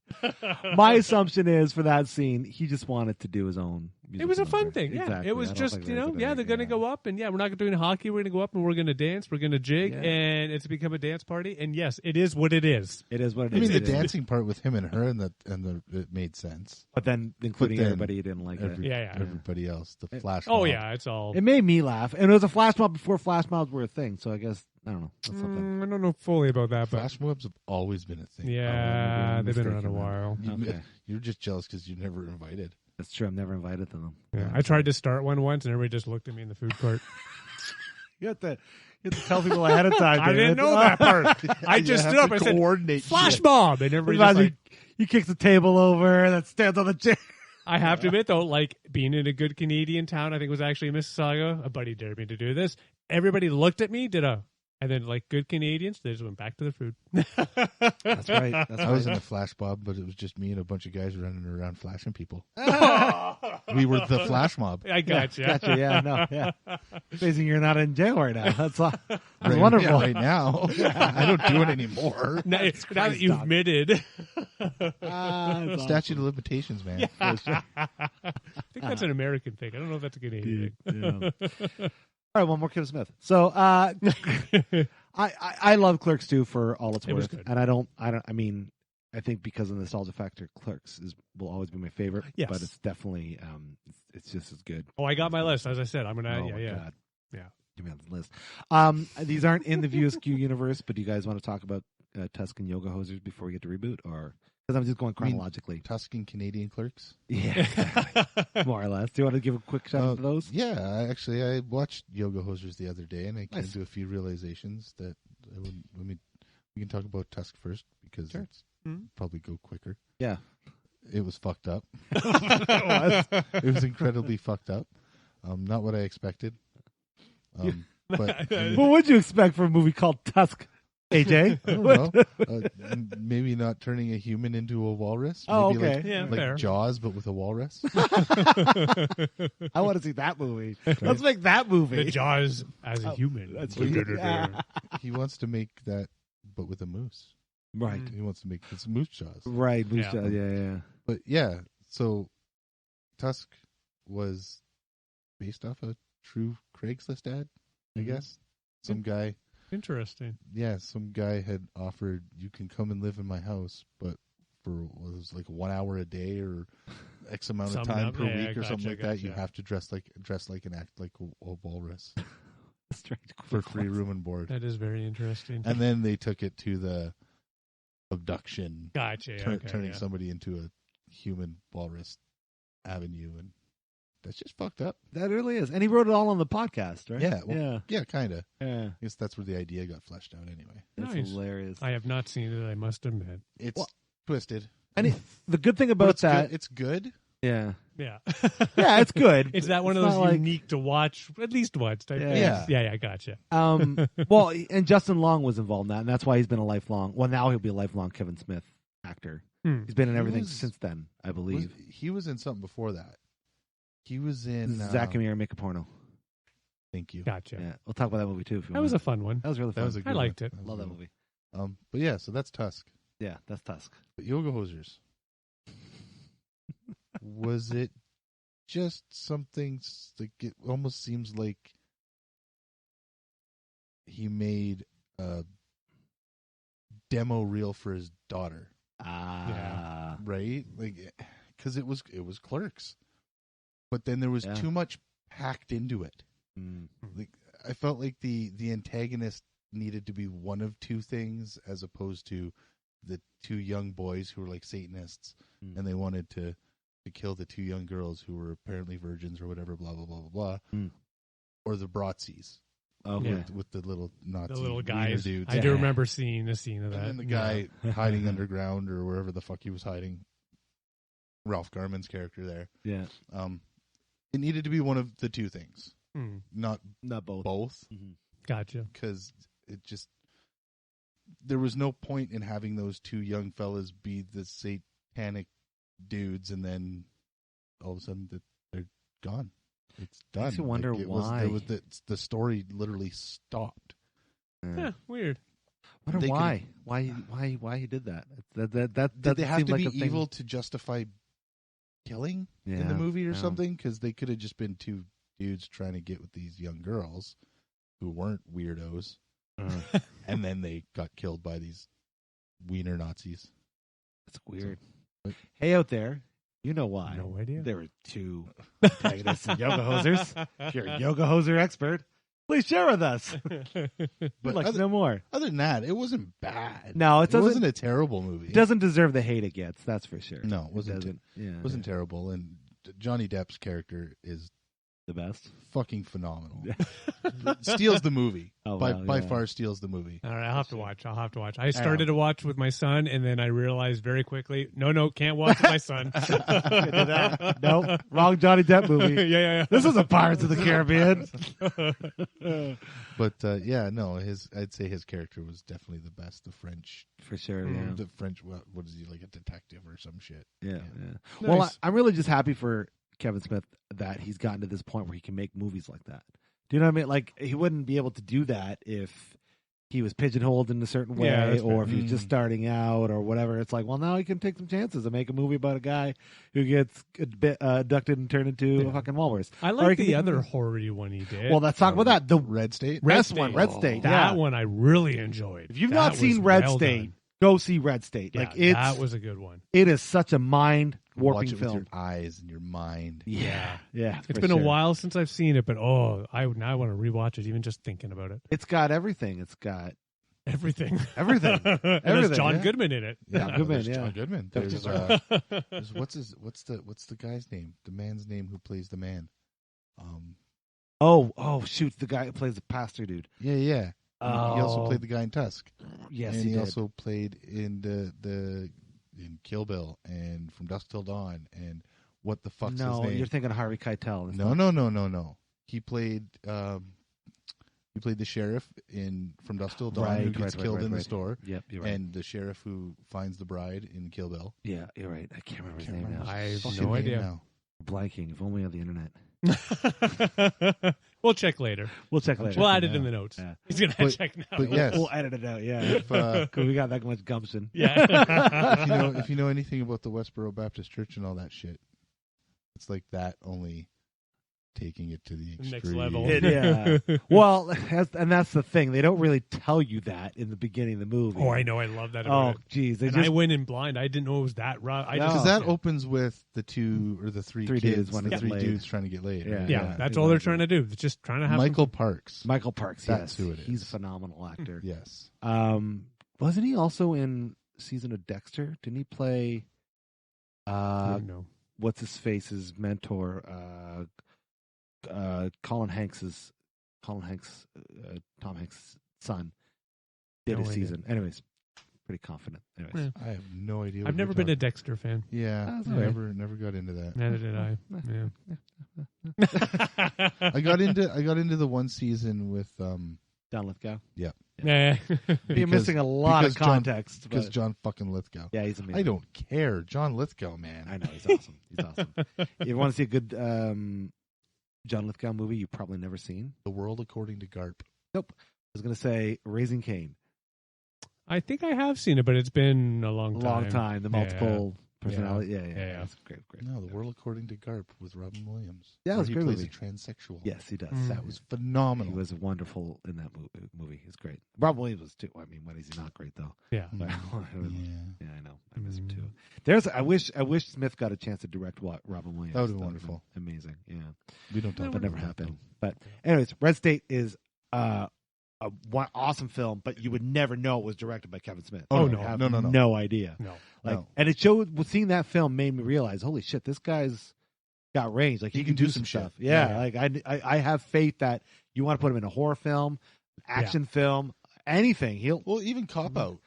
My assumption is for that scene, he just wanted to do his own.
It was a fun
number.
thing, yeah.
Exactly.
It was
I don't
just,
think there's
they're
anything,
going to go up, and we're not doing hockey. We're going to go up, and we're going to dance. We're going to jig,
Yeah.
and it's become a dance party. And yes, it is what it is.
It is what it
I
is.
mean, the
It is.
dancing part with him and her and it made sense.
But then including
then
everybody who didn't like it.
Yeah.
Everybody else, the flash.
Oh
mob.
yeah, it's all.
It made me laugh. And it was a flash mob before flash mobs were a thing. So I guess, I don't know. That's something.
I don't know fully about that, but
Flash mobs have always been a thing.
yeah,
Oh,
they've been around a
mistaken
while.
Okay.
You're just jealous because you're never invited.
That's true. I'm never invited to them.
Yeah, I tried to start one once, and everybody just looked at me in the food court.
You have to tell people ahead of time.
I didn't know that part. I just stood up and said, "Flash mob," and everybody's like,
he kicks the table over, and then stands on the chair.
I have to admit, though, like being in a good Canadian town, I think it was actually Mississauga. A buddy dared me to do this. Everybody looked at me, and then like good Canadians, they just went back to their food.
That's right.
I was in a flash mob, but it was just me and a bunch of guys running around flashing people. We were the flash mob.
I gotcha.
Gotcha. Yeah. No. Yeah. Amazing. You're not in jail right now. That's
Right,
wonderful.
yeah, right now. I don't do it anymore.
Now that you've admitted,
Statute of limitations, man.
I think that's an American thing. I don't know if that's a Canadian thing.
Yeah. All right, one more Kevin Smith. So I love Clerks 2 for all it's worth, and I think because of the nostalgia factor, Clerks will always be my favorite.
Yes.
But it's definitely it's just as good.
Oh, I got my list. As I said, I'm gonna.
Oh my
yeah.
God. Give me on the list. These aren't in the View Askew Universe, but do you guys want to talk about Tusk and Yoga Hosers before we get to reboot, or because I'm just going chronologically?
Tusk and Canadian Clerks?
Yeah, more or less. Do you want to give a quick shout out to those?
Yeah, I watched Yoga Hosers the other day, and I came to a few realizations that we can talk about Tusk first because it's probably go quicker.
Yeah,
it was fucked up. It was incredibly fucked up. Not what I expected. But
what would you expect from a movie called Tusk, AJ?
I don't know. Maybe not turning a human into a walrus. Maybe
okay.
Yeah,
like
fair.
Jaws, but with a walrus.
I want to see that movie. Let's make that movie.
The Jaws as a human.
That's
He wants to make that, but with a moose.
Right.
He wants to make this moose Jaws.
Right. Moose
Yeah.
Jaws. Yeah.
But yeah, so Tusk was based off a true Craigslist ad, I guess. Some guy, some guy had offered, you can come and live in my house, but for what was like 1 hour a day or X amount of time per week or something like that, you have to dress like and act like a walrus for free room and board.
That is very interesting.
And then they took it to the abduction,
Gotcha.
turning somebody into a human walrus avenue, and that's just fucked up.
That really is. And he wrote it all on the podcast, right?
Yeah. Well, yeah, kind of.
Yeah.
I guess that's where the idea got fleshed out anyway.
That's
Nice.
hilarious.
I have not seen it, I must admit.
It's twisted.
And the good thing
But
about
it's
that,
good. It's good.
yeah,
Yeah.
yeah, it's good.
Is that one of
It's
those
not like-
unique to watch at least once type things?
Yeah.
Yeah, gotcha.
Well, and Justin Long was involved in that, and that's why he's been a lifelong. Well, now he'll be a lifelong Kevin Smith actor. He's been in everything since then, I believe.
He was in something before that. He was in
Zach and Miri Make a Porno.
Thank you.
Gotcha.
Yeah, we'll talk about that movie too. If you
That
want.
was a fun one.
That was really fun.
That was a good
I liked
one.
it.
was
Love
a
that
good
movie.
one. But yeah, so that's Tusk.
Yeah, that's Tusk.
But Yoga Hosers. Was it just something like it almost seems like he made a demo reel for his daughter, right? Like, because it was Clerks, but then there was too much packed into it. Like, I felt like the antagonist needed to be one of two things as opposed to the two young boys who were like Satanists and they wanted to kill the two young girls who were apparently virgins or whatever, blah, blah, blah, blah, blah. Or the Bratzies.
Okay.
With the little Nazi
The little
wiener
guys.
dudes.
I do remember seeing the scene of that.
And then the guy hiding underground or wherever the fuck he was hiding. Ralph Garman's character there.
Yeah.
It needed to be one of the two things. Not
both.
Both.
Gotcha.
Because it just... There was no point in having those two young fellas be the satanic dudes and then all of a sudden they're gone. It's done.
Makes you wonder why.
The story literally stopped.
Yeah, weird.
Wonder why? Why he did that? That
did they have
seem
to
like
be
a thing.
evil to justify killing in the movie or something? Because they could have just been two dudes trying to get with these young girls who weren't weirdos, and then they got killed by these wiener Nazis.
That's weird. Hey, out there, you know why?
No idea.
There were two antagonists and yoga hosers. If you're a yoga hoser expert, please share with us. We'd like to know more.
Other than that, it wasn't bad.
No, it
wasn't a terrible movie.
It doesn't deserve the hate it gets. That's for sure.
No, it wasn't.
It
wasn't terrible. And Johnny Depp's character is
The best.
Fucking phenomenal. Steals the movie.
Oh,
by
wow, yeah.
far steals the movie.
All right, I'll have to watch. I started to watch with my son, and then I realized very quickly, no, can't watch with my son.
Nope, wrong Johnny Depp movie.
yeah.
This isn't Pirates of the Caribbean.
But I'd say his character was definitely the best. The French,
For sure, yeah.
the French. What is he, like a detective or some shit?
Yeah.
Nice.
Well, I'm really just happy for Kevin Smith that he's gotten to this point where he can make movies like that. Do you know what I mean? Like, he wouldn't be able to do that if he was pigeonholed in a certain way,
Yeah, that's
or
fair.
if he was just starting out or whatever. It's like, well, now he can take some chances and make a movie about a guy who gets abducted and turned into a fucking walrus.
I
Or he
like
can
the
be-
other horror one he did.
Well, let's talk about that. The
Red State.
best one, Red State.
That
yeah.
one I really enjoyed.
If you've
That
not
was
seen Red
well
State,
done.
go see Red State.
Yeah,
Like, it's
that was a good one.
it is such a mind
Watch
warping
it with
film.
your eyes and your mind.
Yeah.
It's
for
been
sure.
a while since I've seen it, but I now want to rewatch it, even just thinking about it.
It's got everything. It's got
Everything.
everything.
And there's
Everything,
John
yeah.
Goodman in it.
Yeah,
Goodman,
there's
yeah.
John Goodman.
There's
There's what's the guy's name? The man's name who plays the man.
Oh, shoot! The guy who plays the pastor dude.
Yeah. He also
Oh.
played the guy in Tusk.
Yes,
and
he
he
did.
also played in in Kill Bill and From Dusk Till Dawn and what the fuck's his
No,
name?
you're thinking of Harvey Keitel. It's
No.
not-
He played the sheriff in From Dusk Till Dawn who
Right,
gets
right,
killed
right,
in the
right.
store,
Yep, you're right.
and the sheriff who finds the bride in Kill Bill.
Yeah, you're right. I can't remember his
Can't
name
remember
now.
I have
Fucking
no
name
idea.
now.
Blanking. If only on the internet.
We'll check later.
We'll check later.
We'll add it
now.
in the notes.
Yeah.
He's going to
But-
check now.
But yes,
We'll edit it out. Yeah,
if,
because we got that much gumption.
Yeah.
if you know anything about the Westboro Baptist Church and all that shit, it's like that, only taking it to the extreme.
Next level.
Yeah. Well, that's the thing. They don't really tell you that in the beginning of the movie.
Oh, I know. I love that about
Oh,
it.
geez. They
And
just
I went in blind. I didn't know it was that rough.
No.
Because that opens with the two or the three
Three
kids,
dudes wanting
the
to
three
get laid.
dudes trying to get laid.
Yeah.
right?
Yeah, that's all they're trying to do. They're just trying to have
Michael Parks.
Michael Parks.
That's
yes.
who it is.
He's a phenomenal actor.
Yes.
Wasn't he also in season of Dexter? Didn't he play?
no.
What's his face's mentor? Tom Hanks' son did
No
a
idea.
season. Anyways, pretty confident. Anyways,
Yeah.
I have no idea.
I've never been a Dexter fan.
Yeah,
That's
I
all right.
never got into that.
Neither did I. Yeah.
I got into the one season with
John Lithgow.
Yeah.
You're
Because-
missing a lot of
because John-
context.
because
but-
John fucking Lithgow.
yeah, he's amazing.
I don't care, John Lithgow, man.
I know he's awesome. He's awesome. You want to see a good John Lithgow movie you've probably never seen?
The World According to Garp.
Nope. I was going to say Raising Cain.
I think I have seen it, but it's been a
A
long time.
long time. The multiple personality. Yeah.
Yeah.
That's great.
No, The World According to Garp with Robin Williams.
Yeah, it was
where
a
he
great
plays
movie.
a transsexual.
Yes, he does.
That was phenomenal.
He was wonderful in that movie. He's great. Rob Williams was too. I mean, when is he not great though?
Yeah.
But,
Yeah.
yeah, I know. I miss him too. I wish Smith got a chance to direct Robin Williams.
That would've been wonderful.
Amazing. Yeah,
We don't talk
but
about
never
that,
happened. But anyways, Red State is one awesome film, but you would never know it was directed by Kevin Smith.
Oh,
You
no.
would have
No.
no idea.
No.
No.
And it showed. Seeing that film made me realize, holy shit, this guy's got range. Like he can do some stuff.
shit.
Yeah,
Yeah.
like I have faith that you want to put him in a horror film, action film, anything. He'll
Well, even Cop Out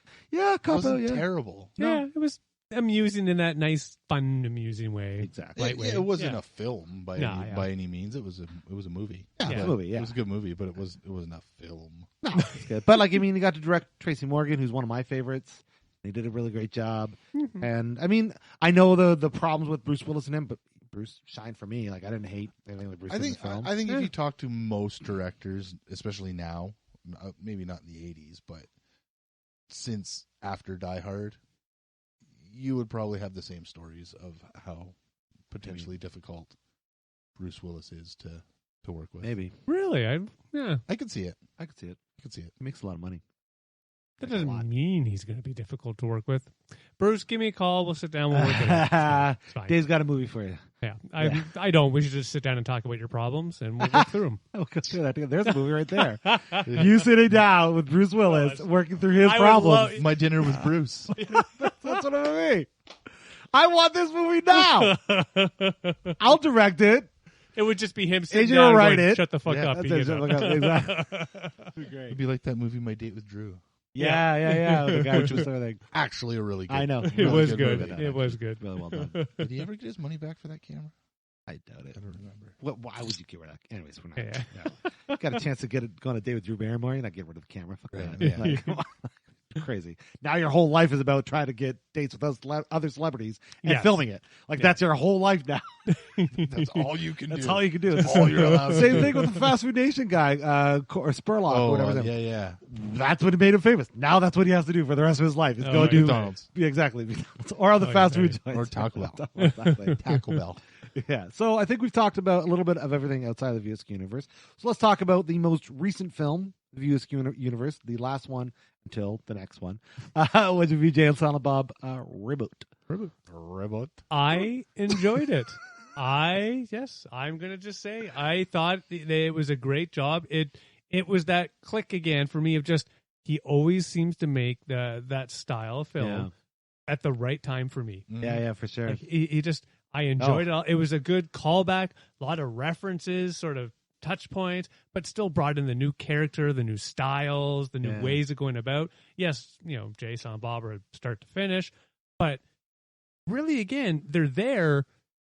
Cop
wasn't
Out, yeah.
terrible.
Yeah, it was amusing in that nice, fun, amusing way.
Exactly.
Lightweight.
It wasn't
Yeah.
a film by
No,
any,
yeah.
by any means. It was a movie.
Yeah, it's a
But
movie, yeah.
It was a good movie, but it wasn't a film.
No, it's good. But like, I mean, he got to direct Tracy Morgan, who's one of my favorites. He did a really great job. And I mean, I know the problems with Bruce Willis and him, but Bruce shined for me. Like, I didn't hate anything with Bruce
I think
in the film.
I think if you talk to most directors, especially now, maybe not in the 80s, but since after Die Hard, you would probably have the same stories of how potentially difficult Bruce Willis is to work with.
Maybe.
Really? Yeah.
I could see it.
I could see it.
I could see it.
He makes a lot of money.
That
Like a lot.
doesn't mean he's going to be difficult to work with. Bruce, give me a call. We'll sit down. We'll work it out. It's fine.
Dave's got a movie for you.
Yeah. I don't. We should just sit down and talk about your problems, and we'll work through them.
Oh, good. I think there's a movie right there. You sitting down with Bruce Willis, working through his
I would
problems.
love-
My dinner with Bruce.
That's what I mean. I want this movie now. I'll direct it.
It would just be him sitting
Agent
down
will write
going,
it.
shut the fuck
Yeah,
up.
that's
you
it, shut the fuck up. Exactly.
It'd be like that movie My Date with Drew.
Yeah. The guy which was everything.
Actually a really good.
I know.
It
really
was good.
movie.
It was good.
Really well done.
Did he ever get his money back for that camera?
I doubt it.
I don't remember.
Why would you get rid of that? Anyways, we're not.
Yeah.
Got a chance to go on a date with Drew Barrymore, you're not getting rid of the camera. Fuck
Right.
that.
Yeah.
Like, come on. Crazy. Now your whole life is about trying to get dates with other celebrities and
Yes.
filming it. Like that's your whole life now.
That's all you can
That's
do.
all you can do.
That's all you're allowed to
Same
do.
thing with the Fast Food Nation guy, or Spurlock, or
Oh,
whatever. his name.
yeah.
That's what made him famous. Now that's what he has to do for the rest of his life. Is
Oh,
go
right.
do
McDonald's.
Yeah, exactly, McDonald's. Or other
Oh,
fast
yeah.
food joints,
Or Taco Bell.
Exactly.
Taco Bell.
Yeah. So I think we've talked about a little bit of everything outside of the View Askew Universe. So let's talk about the most recent film, the View Askew Universe, the last one until the next one, which would be Jay and Silent Bob Reboot.
Reboot.
I enjoyed it. I'm gonna just say I thought it was a great job. It was that click again for me of just he always seems to make that style of film at the right time for me.
Yeah, for sure.
Like, he just I enjoyed it. All. It was a good callback, a lot of references, sort of touch points, but still brought in the new character, the new styles, the new ways of going about. Yes, Jay, Silent Bob are start to finish, but really, again, they're there,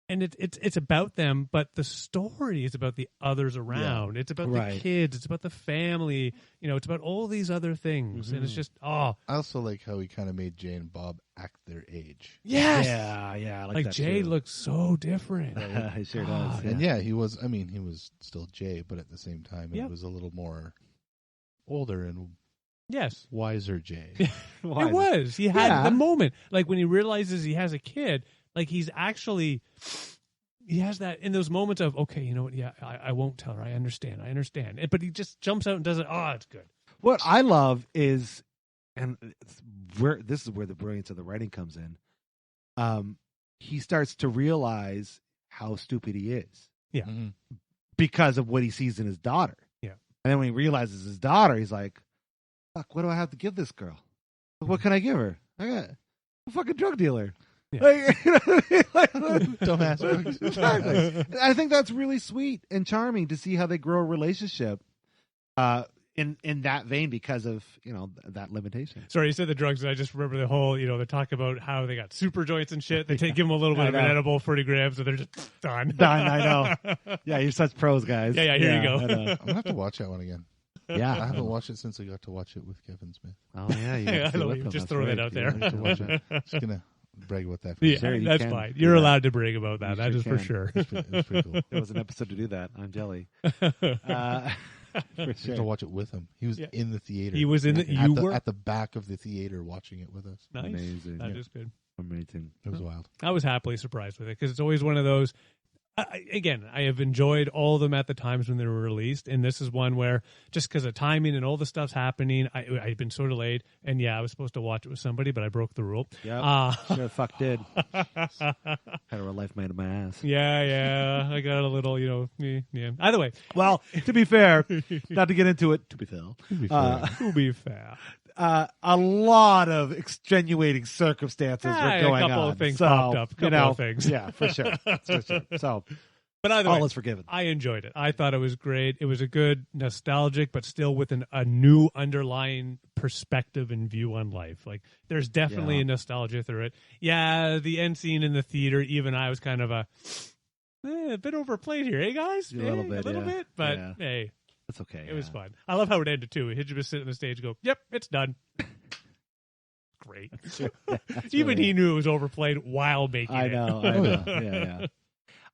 and it's about them, but the story is about the others around. It's about the kids. It's about the family. It's about all these other things, and it's just
I also like how he kind of made Jay and Bob act their age.
yes,
Yeah. I
like
that
Jay
too.
looks so different.
He sure does.
God.
And he was. I mean, he was still Jay, but at the same time,
Yep.
it was a little more older and
Yes.
wiser Jay.
It was. He had the moment. Like when he realizes he has a kid, like he has that in those moments of, okay, you know what? Yeah, I won't tell her. I understand. But he just jumps out and does it. Oh, it's good.
What I love is, and this is where the brilliance of the writing comes in. He starts to realize how stupid he is.
Yeah.
Mm-hmm.
Because of what he sees in his daughter.
Yeah.
And then when he realizes his daughter, he's like, fuck, what do I have to give this girl? What can I give her? I got a fucking drug dealer.
Yeah.
Dumbass.
Exactly. I think that's really sweet and charming to see how they grow a relationship in that vein because of that limitation.
Sorry, you said the drugs, and I just remember the whole, they talk about how they got super joints and shit. They give them a little bit of an edible, 40 grams, and they're just done.
Done, I know. Yeah, you're such pros, guys.
Yeah, here you go.
I know.
I'm gonna have to watch that one again.
Yeah,
I haven't watched it since I got to watch it with Kevin Smith.
Oh yeah, you
I know, you just throw that out there.
I have to watch it. Just gonna brag about that. For
Yeah,
Sure, you
that's
can
fine.
do
You're
that.
allowed to brag about that.
You
That
sure
is for
can.
sure.
It was pretty cool.
There was an episode to do that. I'm jelly. For
I have
sure.
to watch it with him. He was in the theater.
He was in the. You were
at the back of the theater watching it with us.
nice.
Amazing.
That is good.
Amazing.
It was wild.
I was happily surprised with it because it's always one of those. Again, I have enjoyed all of them at the times when they were released, and this is one where just because of timing and all the stuff's happening, I'd been sort of late, and I was supposed to watch it with somebody, but I broke the rule.
Yeah, sure the fuck did. Had a real life made of my ass.
Yeah, I got a little, yeah. Either way,
Well, to be fair, not to get into it. To be fair,
to be fair,
a lot of extenuating circumstances were going on.
a couple of things
so,
popped up. Couple of things.
Yeah, for sure. For sure. So,
but either
all
way,
is forgiven.
I enjoyed it. I thought it was great. It was a good nostalgic, but still with a new underlying perspective and view on life. Like there's definitely a nostalgia through it. Yeah, the end scene in the theater, even I was kind of a bit overplayed here, hey guys?
A little bit,
but
yeah.
hey.
That's okay.
It was fun. I love how it ended too. He just sit on the stage and go, "Yep, it's done." Great. Even he knew it was overplayed while making it.
I know.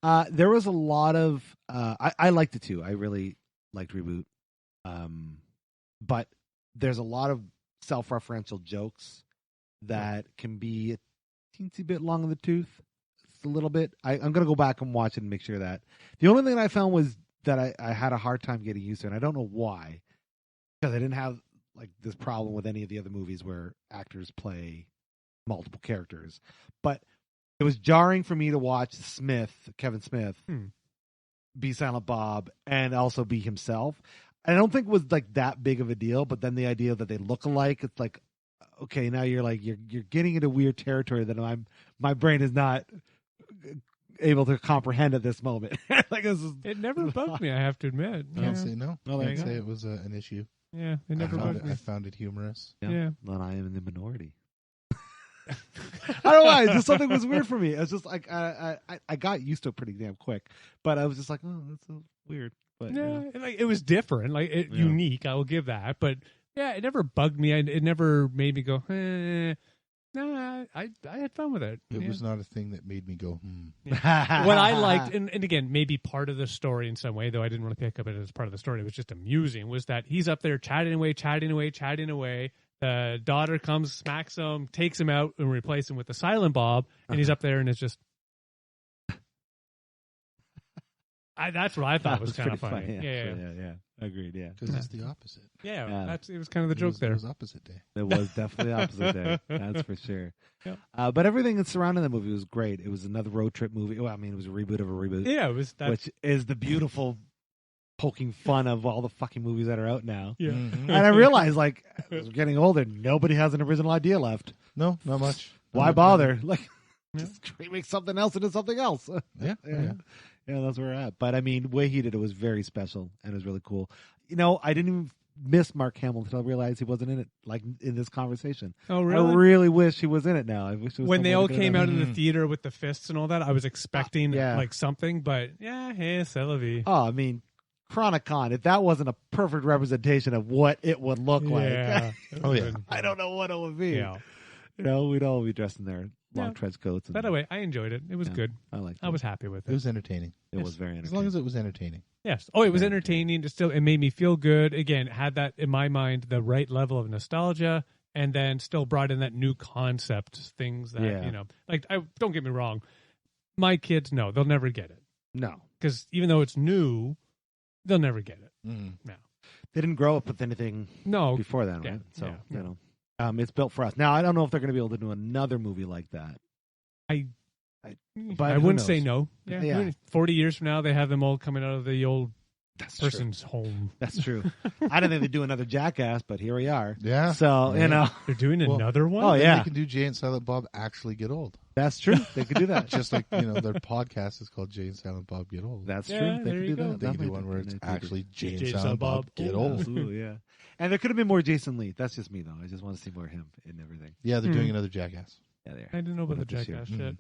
Yeah. There was a lot of. I liked it too. I really liked Reboot. But there's a lot of self-referential jokes that can be a teensy bit long in the tooth. Just a little bit. I'm gonna go back and watch it and make sure that the only thing I found was that I had a hard time getting used to, and I don't know why, because I didn't have like this problem with any of the other movies where actors play multiple characters. But it was jarring for me to watch Kevin Smith, be Silent Bob and also be himself. I don't think it was like that big of a deal, but then the idea that they look alike, it's like, okay, now you're getting into weird territory that my brain is not able to comprehend at this moment. Like
it never bugged me. I have to admit.
I can't say no.
Oh,
I
there you
can't
go.
say it was an issue.
Yeah, it never bugged me.
I found it humorous.
Yeah.
Then I am in the minority. I don't know why. Just something was weird for me. It's just like I got used to it pretty damn quick, but I was just like, oh, that's so weird. But
Yeah, like it was different, like unique. I will give that, but yeah, it never bugged me. It never made me go, nah. I had fun with it.
It was not a thing that made me go,
What I liked, and again, maybe part of the story in some way, though I didn't really pick up it as part of the story. It was just amusing. Was that he's up there chatting away. The daughter comes, smacks him, takes him out, and replaces him with the silent Bob, and he's up there, and it's just. That's what I thought was kind of funny.
Yeah. Agreed. Yeah,
because it's the opposite.
Yeah. It was kind of the joke there.
It was opposite day.
It was definitely opposite day. That's for sure.
Yeah.
But everything that's surrounding the movie was great. It was another road trip movie. Well, I mean, it was a reboot of a reboot.
Yeah, it was that.
Which is the beautiful poking fun of all the fucking movies that are out now.
Yeah.
Mm-hmm.
And I realized, like, as we're getting older, nobody has an original idea left.
No, not much.
Why bother? Like, just remake something else into something else.
Yeah.
Yeah, that's where we're at. But I mean, the way he did it was very special and it was really cool. You know, I didn't even miss Mark Hamill until I realized he wasn't in it, like in this conversation.
Oh, really?
I really wish he was in it now. I wish it was
when they all
somebody
came
good
out
enough.
in the theater with the fists and all that, I was expecting like something, but hey, c'est la vie.
Oh, I mean, Chronicon, if that wasn't a perfect representation of what it would look like,
Oh, yeah.
I don't know what it would be.
Yeah.
You know, we'd all be dressed in their long trench coats. And,
By the way, I enjoyed it. It was good.
I liked it.
I was happy with
It
it.
was entertaining.
It was very entertaining.
As long as it was entertaining.
Yes. Oh, it was entertaining. It made me feel good. Again, had that in my mind the right level of nostalgia, and then still brought in that new concept things that like. Don't get me wrong, my kids they'll never get it.
No,
because even though it's new, they'll never get it. No,
they didn't grow up with anything. Before then, right? So you know. It's built for us. Now, I don't know if they're going to be able to do another movie like that.
I
But
wouldn't say no.
Yeah.
40 years from now, they have them all coming out of the old person's
true.
home.
That's true. I didn't think they'd do another Jackass, but here we are.
Yeah.
So, you know.
They're doing another one?
Oh, yeah.
They can do Jay and Silent Bob actually get old.
That's true. They could do that.
Just like, their podcast is called Jay and Silent Bob Get Old.
That's
Yeah,
true. They
there
could
you
do
go.
that.
They can do one where it's actually Jay and Silent Bob Get Old.
Absolutely, yeah. And there could have been more Jason Lee. That's just me, though. I just want to see more of him in everything.
Yeah, they're doing another Jackass.
Yeah, they are.
I didn't know about the
This year.
Jackass shit.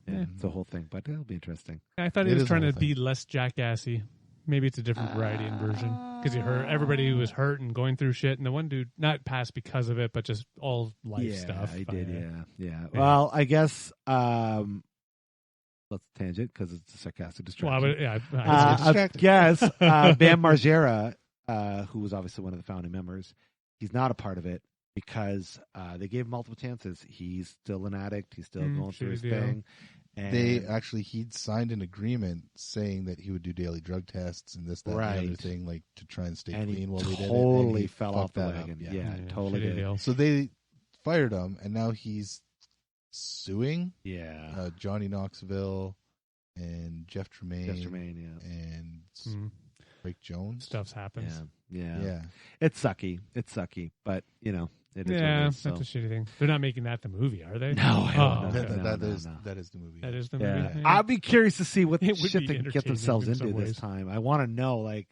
Yeah, it's a whole thing, but it'll be interesting.
I thought he
It
was
is
trying
a
to
whole
be less Jackassy. Maybe it's a different variety and version. Because everybody who was hurt and going through shit, and the one dude not passed because of it, but just all life stuff.
I did, yeah. Well, I guess let's tangent because it's a sarcastic distraction.
Well,
I guess Bam Margera, who was obviously one of the founding members, he's not a part of it because they gave him multiple chances. He's still an addict. He's still going through his thing. And
He'd signed an agement saying that he would do daily drug tests and this, that, and the other thing, like to try and stay clean while they did it.
Totally
And
fell off the wagon. Yeah, totally did.
So they fired him, and now he's suing.
Yeah,
Johnny Knoxville and Jeff Tremaine. And Rick Jones.
Stuff's happened.
Yeah. It's sucky, but it is.
Yeah,
what it is,
that's a shitty thing. They're not making that the movie, are they?
No,
That is the movie.
That is the
Yeah.
movie.
I'd be curious to see what
It would
shit
be
they can get
entertaining
themselves
in
into
some
this
ways.
time. I want to know, like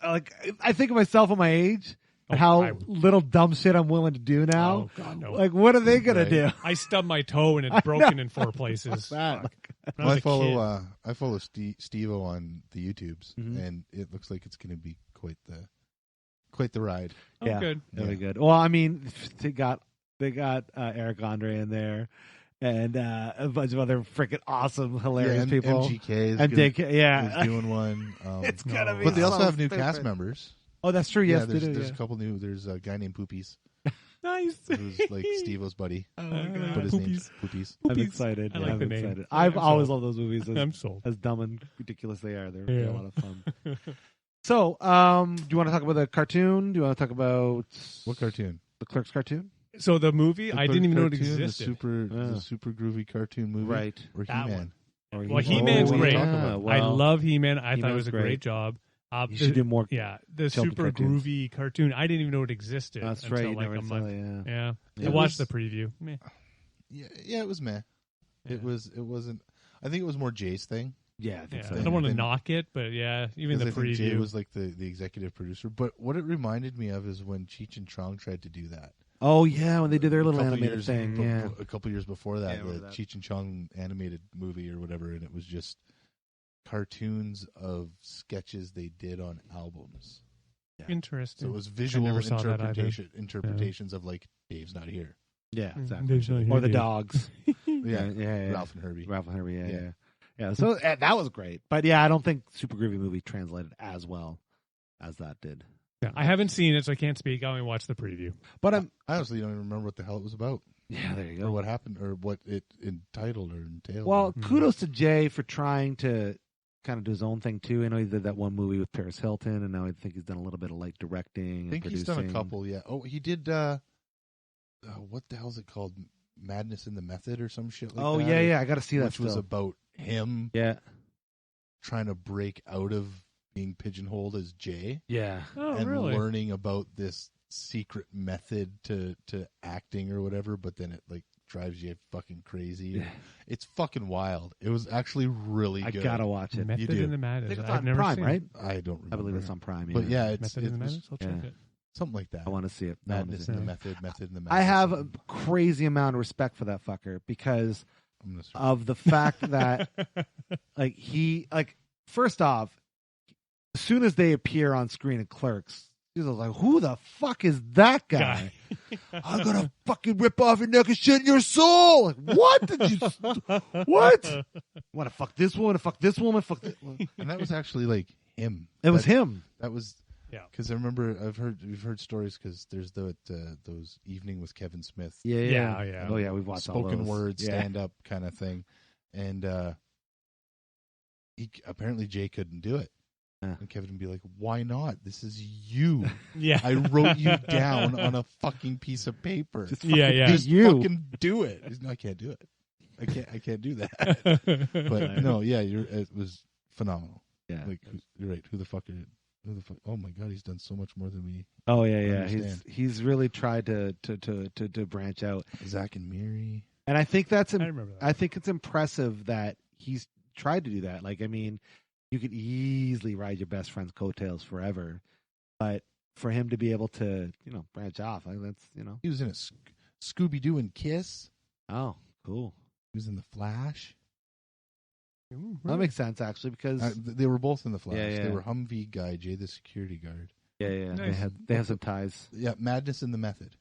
I think of myself at my age, how little dumb shit I'm willing to do now.
Oh, God, no.
Like, what are they gonna do?
I stubbed my toe and it's broken in 4 places.
That?
Well, I follow Steve-O on the YouTubes, and it looks like it's going to be quite the ride.
Oh,
Yeah,
good.
really good. Well, I mean, they got Eric Andre in there, and a bunch of other freaking awesome, hilarious people.
MGK is
MGK,
is doing one.
It's gonna be.
But they also
so
have new
stupid.
cast members.
Oh, that's true. Yes, they do.
There's a couple new. There's a guy named Poopies,
Nice.
who's like Steve-O's buddy.
Oh, my God.
But his name's Poopies.
I'm excited.
I like
I'm
the name.
excited.
Yeah,
I've
I'm
always
sold.
loved those movies.
I'm sold.
As dumb and ridiculous they are, they're
Yeah.
a lot of fun. So, do you want to talk about the cartoon? Do you want to talk about
What cartoon?
the Clerks cartoon?
So the movie, I didn't even know it
Cartoon,
existed.
The super groovy cartoon movie,
Right.
Or
That
He-Man.
one. Well, He-Man's great.
Yeah,
I love He-Man. I thought it
He-Man's
was a great
great.
job.
You should do more.
Yeah, the
children
super
cartoons.
groovy cartoon. I didn't even know it existed.
That's
until
right. You
like
never
a
saw
month.
it,
Yeah.
It
I watched
was-
the preview. Meh.
Yeah, it was meh.
Yeah.
It wasn't. I think it was more Jay's thing.
Yeah, I think
Yeah,
so.
I don't want to knock it, but yeah, even the
I think Jay
preview.
was like the executive producer. But what it reminded me of is when Cheech and Chong tried to do that.
Oh yeah, when they did their little
couple
animated
years
thing. Yeah,
a couple years before that,
Yeah, I remember
the
that.
Cheech and Chong animated movie or whatever, and it was just cartoons of sketches they did on albums.
Interesting.
So it was visual
never saw that either.
interpretations of like Dave's not here.
yeah, exactly.
There's no
Or the
idea.
dogs.
Yeah, Ralph and Herbie.
Ralph and Herbie. Yeah,
Yeah.
yeah. Yeah, so that was great. But yeah, I don't think Super Groovy Movie translated as well as that did.
Yeah, I haven't seen it, so I can't speak. I only watched the preview.
But
I honestly don't even remember what the hell it was about,
yeah, there you
or
go.
what happened, or what it entitled or entailed.
Well, kudos to Jay for trying to kind of do his own thing too. I know he did that one movie with Paris Hilton, and now I think he's done a little bit of like directing.
I think
and
he's
producing.
done a couple. Yeah. Oh, he did. What the hell is it called? Madness in the Method or some shit like that.
Oh yeah, yeah. I got to see that.
Which was
still.
about him
Yeah,
trying to break out of being pigeonholed as Jay
yeah.
Oh,
and
really?
learning about this secret method to acting or whatever, but then it like drives you fucking crazy.
Yeah.
It's fucking wild. It was actually really
I
good.
gotta watch it.
Method
do.
in the
I
Madness.
think it's
I've
on
never
Prime,
seen
right?
it.
I don't remember.
I believe it's on Prime.
But yeah,
Method in the
was
Madness. I'll check
yeah.
it.
something like that.
I want to see it. I wanna
Madness
see
in
it.
the Method, Method in the Madness.
I have a crazy amount of respect for that fucker because
I'm gonna start.
of the fact that like he like first off, as soon as they appear on screen in Clerks, he's like, "Who the fuck is that guy? I'm gonna fucking rip off your neck and shit in your soul." Like, what did you? What? Want to fuck this woman? Fuck this woman? Fuck this woman?
And that was actually like him.
It was him.
That was
Yeah.
because I remember we've heard stories because there's those Evening with Kevin Smith
Yeah,
Yeah, yeah.
Oh yeah, we've watched all
spoken
those.
word
Yeah.
stand up kind of thing, and he apparently Jay couldn't do it.
Yeah.
And Kevin would be like, "Why not? This is you.
Yeah.
I wrote you down on a fucking piece of paper.
Just
Yeah,
fucking
yeah.
be
Just
you.
fucking do it." He's, "No, I can't do it. I can't do that." But no, yeah, it was phenomenal.
Yeah.
Like, you're right. Who the fuck? Oh my god, he's done so much more than me.
Oh yeah, yeah.
Understand.
He's really tried to branch out,
Zach and Miri.
and I think that's
I remember that.
I think it's impressive that he's tried to do that. Like, I mean, you could easily ride your best friend's coattails forever, but for him to be able to, branch off, like that's,
He was in a Scooby Doo and Kiss.
oh, cool.
He was in the Flash.
Ooh,
That makes sense actually because
They were both in the Flash.
Yeah, yeah.
They were Humvee guy, Jay the security guard.
yeah,
Nice.
they have some ties.
Yeah, Madness in the Method.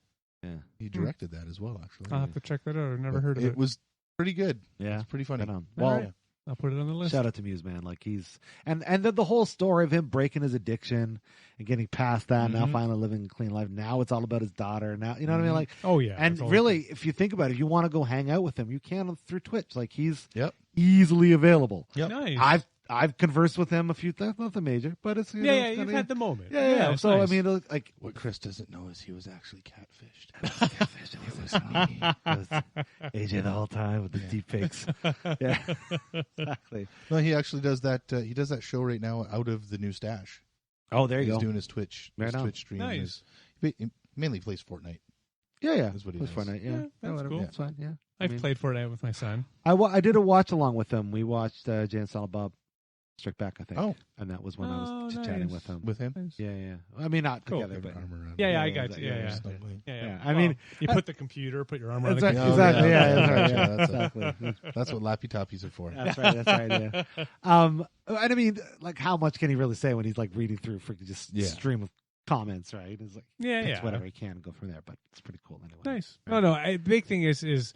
Yeah,
He directed that as well, actually.
I'll have to check that out. I've never heard of it.
It was pretty good.
yeah.
It's pretty funny.
Right on.
All
Well,
right. I'll put it on the list.
shout out to Muse, man. Like he's and the whole story of him breaking his addiction and getting past that, now
Mhm.
finally living a clean life. Now it's all about his daughter. Now you know what I mean? Like,
Oh yeah.
and
that's all-
really, if you think about it, if you want to go hang out with him, you can through Twitch. Like he's
Yep.
easily available.
Yep.
nice.
I've conversed with him a few times, nothing major, but it's
yeah,
it's
you've
kinda-
had the moment.
yeah.
it's
So
nice.
I mean, like
What Chris doesn't know is he was actually catfished.
it was me. It was AJ the whole time with the deep fakes. Yeah, exactly.
No, he actually does that. He does that show right now out of the new stash.
Oh, there you
He's
go.
doing his Twitch,
Right on.
stream.
Nice.
He mainly plays Fortnite.
Yeah.
That's what he
It was
does.
Fortnite. Yeah,
Yeah, that's
whatever.
cool.
It's fine. Yeah,
I've played Fortnite with my son.
I did a watch along with him. We watched Jay and Silent Bob Strike Back, I think.
Oh.
And that was when I
Oh,
was chatting
nice.
with him.
With him.
Nice.
Yeah. I mean, not
Cool.
together, but
Armor around
Yeah,
him.
yeah, I
Yeah,
got
yeah,
you. Yeah,
yeah,
yeah.
Snuggling.
Yeah.
I mean,
you put the computer, put your arm around the
Exactly.
computer.
Exactly.
yeah,
Yeah,
that's
that's
right,
right.
yeah,
Exactly.
That's what Lappy Toppies are for.
That's right. Yeah. And I mean, like, how much can he really say when he's like reading through freaking just
Yeah.
stream of comments, right? It's like,
Yeah,
it's
yeah.
whatever he can go from there, but it's pretty cool anyway.
Nice.
Right.
No. Big thing is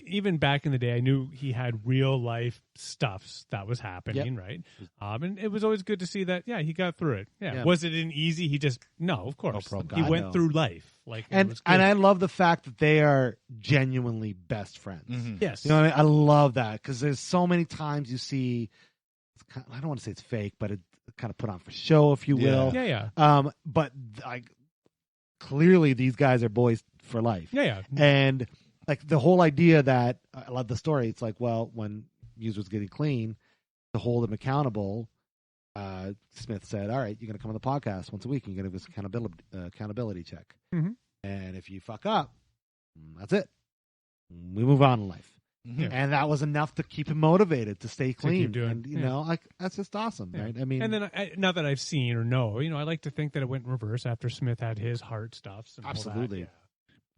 even back in the day, I knew he had real life stuffs that was happening, right? And it was always good to see that. Yeah, he got through it. Yeah.
Yeah.
Was it an easy? He just of course.
problem.
He
God,
went
no.
through life like it
And
was good.
and I love the fact that they are genuinely best friends.
Mhm.
yes.
You know what I mean? I love that because there's so many times you see, I don't want to say it's fake, but it kind of put on for show, if you will.
Yeah.
But like, clearly these guys are boys for life.
Yeah.
And like the whole idea that I love the story. It's like, well, when Muse was getting clean, to hold him accountable, Smith said, "All right, you're going to come on the podcast once a week and you're going to give us accountability check.
Mhm.
And if you fuck up, that's it. We move on in life." and that was enough to keep him motivated to stay clean.
keep doing,
and you know, like that's just awesome, right? I mean,
and then not that I've seen or know, I like to think that it went in reverse after Smith had his heart stuff.
absolutely.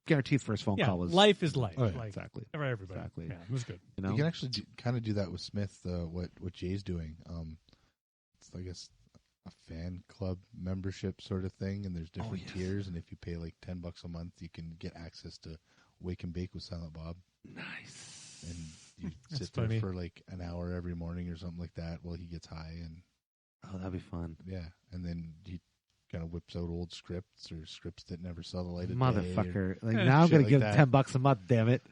Guaranteed first phone call was
life is life.
Oh, yeah,
like,
exactly.
For everybody.
Exactly.
Yeah, it was good.
You know,
You can actually kind of do that with Smith. What Jay's doing. It's I guess a fan club membership sort of thing, and there's different tiers. And if you pay like $10 a month, you can get access to Wake and Bake with Silent Bob.
Nice.
And you sit there for like an hour every morning or something like that while he gets high, and
that'd be fun.
yeah, and then he kind of whips out old scripts or scripts that never saw the light of
Motherfucker!
day.
Now I'm gonna
like
give
that.
him $10 a month. Damn it!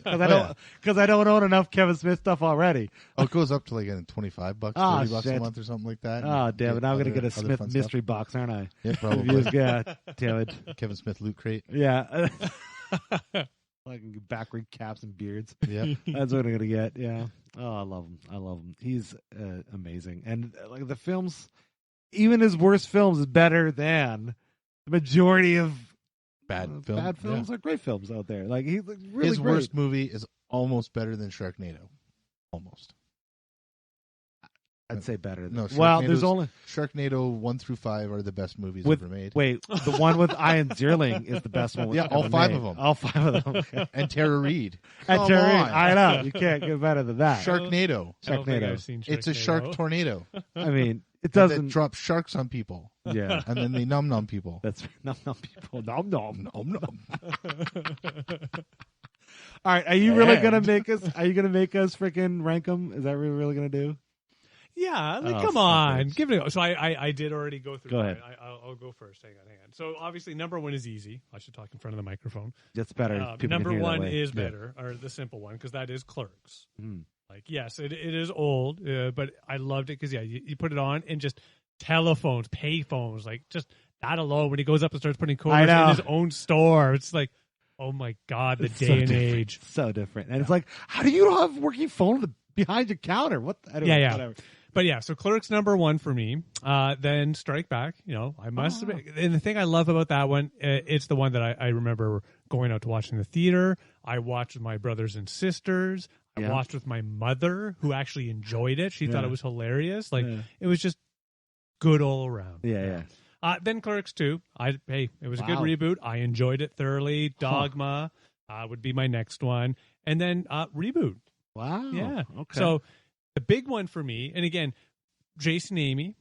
Because I don't own enough Kevin Smith stuff already.
Oh, it goes up to like $25, $30 a month or something like that.
Oh damn it! Now I'm gonna get a
other
Smith
fun
mystery box, aren't I?
Yeah, probably.
Yeah, damn it.
Kevin Smith loot crate.
Yeah. Like backward caps and beards.
Yeah,
That's what I'm gonna get. Yeah. Oh, I love him. He's amazing, and like the films, even his worst films, is better than the majority of
bad
films. Are great films out there. Like he's like, really
his
great.
worst movie is almost better than Sharknado. Almost.
I'd say better.
No,
well, there's only
Sharknado 1 through 5 are the best movies
with,
ever made.
Wait, the one with Ian Ziering is the best one.
Yeah, all
ever
5
made.
of them.
All 5 of them. Okay.
And Tara Reid.
And
Come
Tara Reid.
on.
I know you can't get better than that.
Sharknado.
I don't think
Sharknado.
I've seen
It's a
Sharknado.
shark tornado.
I mean, it
That
doesn't.
drops sharks on people,
Yeah,
and then they num people.
that's nom people. Nom.
Nom.
All right, are you really gonna make us? Are you gonna make us freaking rank them? Is that what we're really gonna do?
Yeah, like,
Oh,
come on, give it a go. So I did already go through.
Go ahead.
I'll go first. Hang on. So obviously, number one is easy. I should talk in front of the microphone.
That's better. People
Number
can hear
one
that way.
is better, or the simple one, because that is Clerks.
Mm.
Like, yes, it is old, but I loved it because you put it on and just telephones, pay phones, like just that alone. When he goes up and starts putting quarters in his own store, it's like, oh my god, the
It's
day
so
and
different.
age.
So different, and it's like, how do you have a working phone behind your counter? What? I don't know,
Yeah.
whatever.
But yeah, so Clerks number one for me. Then Strike Back. I must admit, and the thing I love about that one, it's the one that I remember going out to watch in the theater. I watched with my brothers and sisters. I watched with my mother, who actually enjoyed it. She thought it was hilarious. Like it was just good all around.
Yeah.
Then Clerks 2. It was a good reboot. I enjoyed it thoroughly. Dogma would be my next one, and then Reboot.
Wow.
Yeah.
Okay.
So the big one for me, and again, Jason Amy,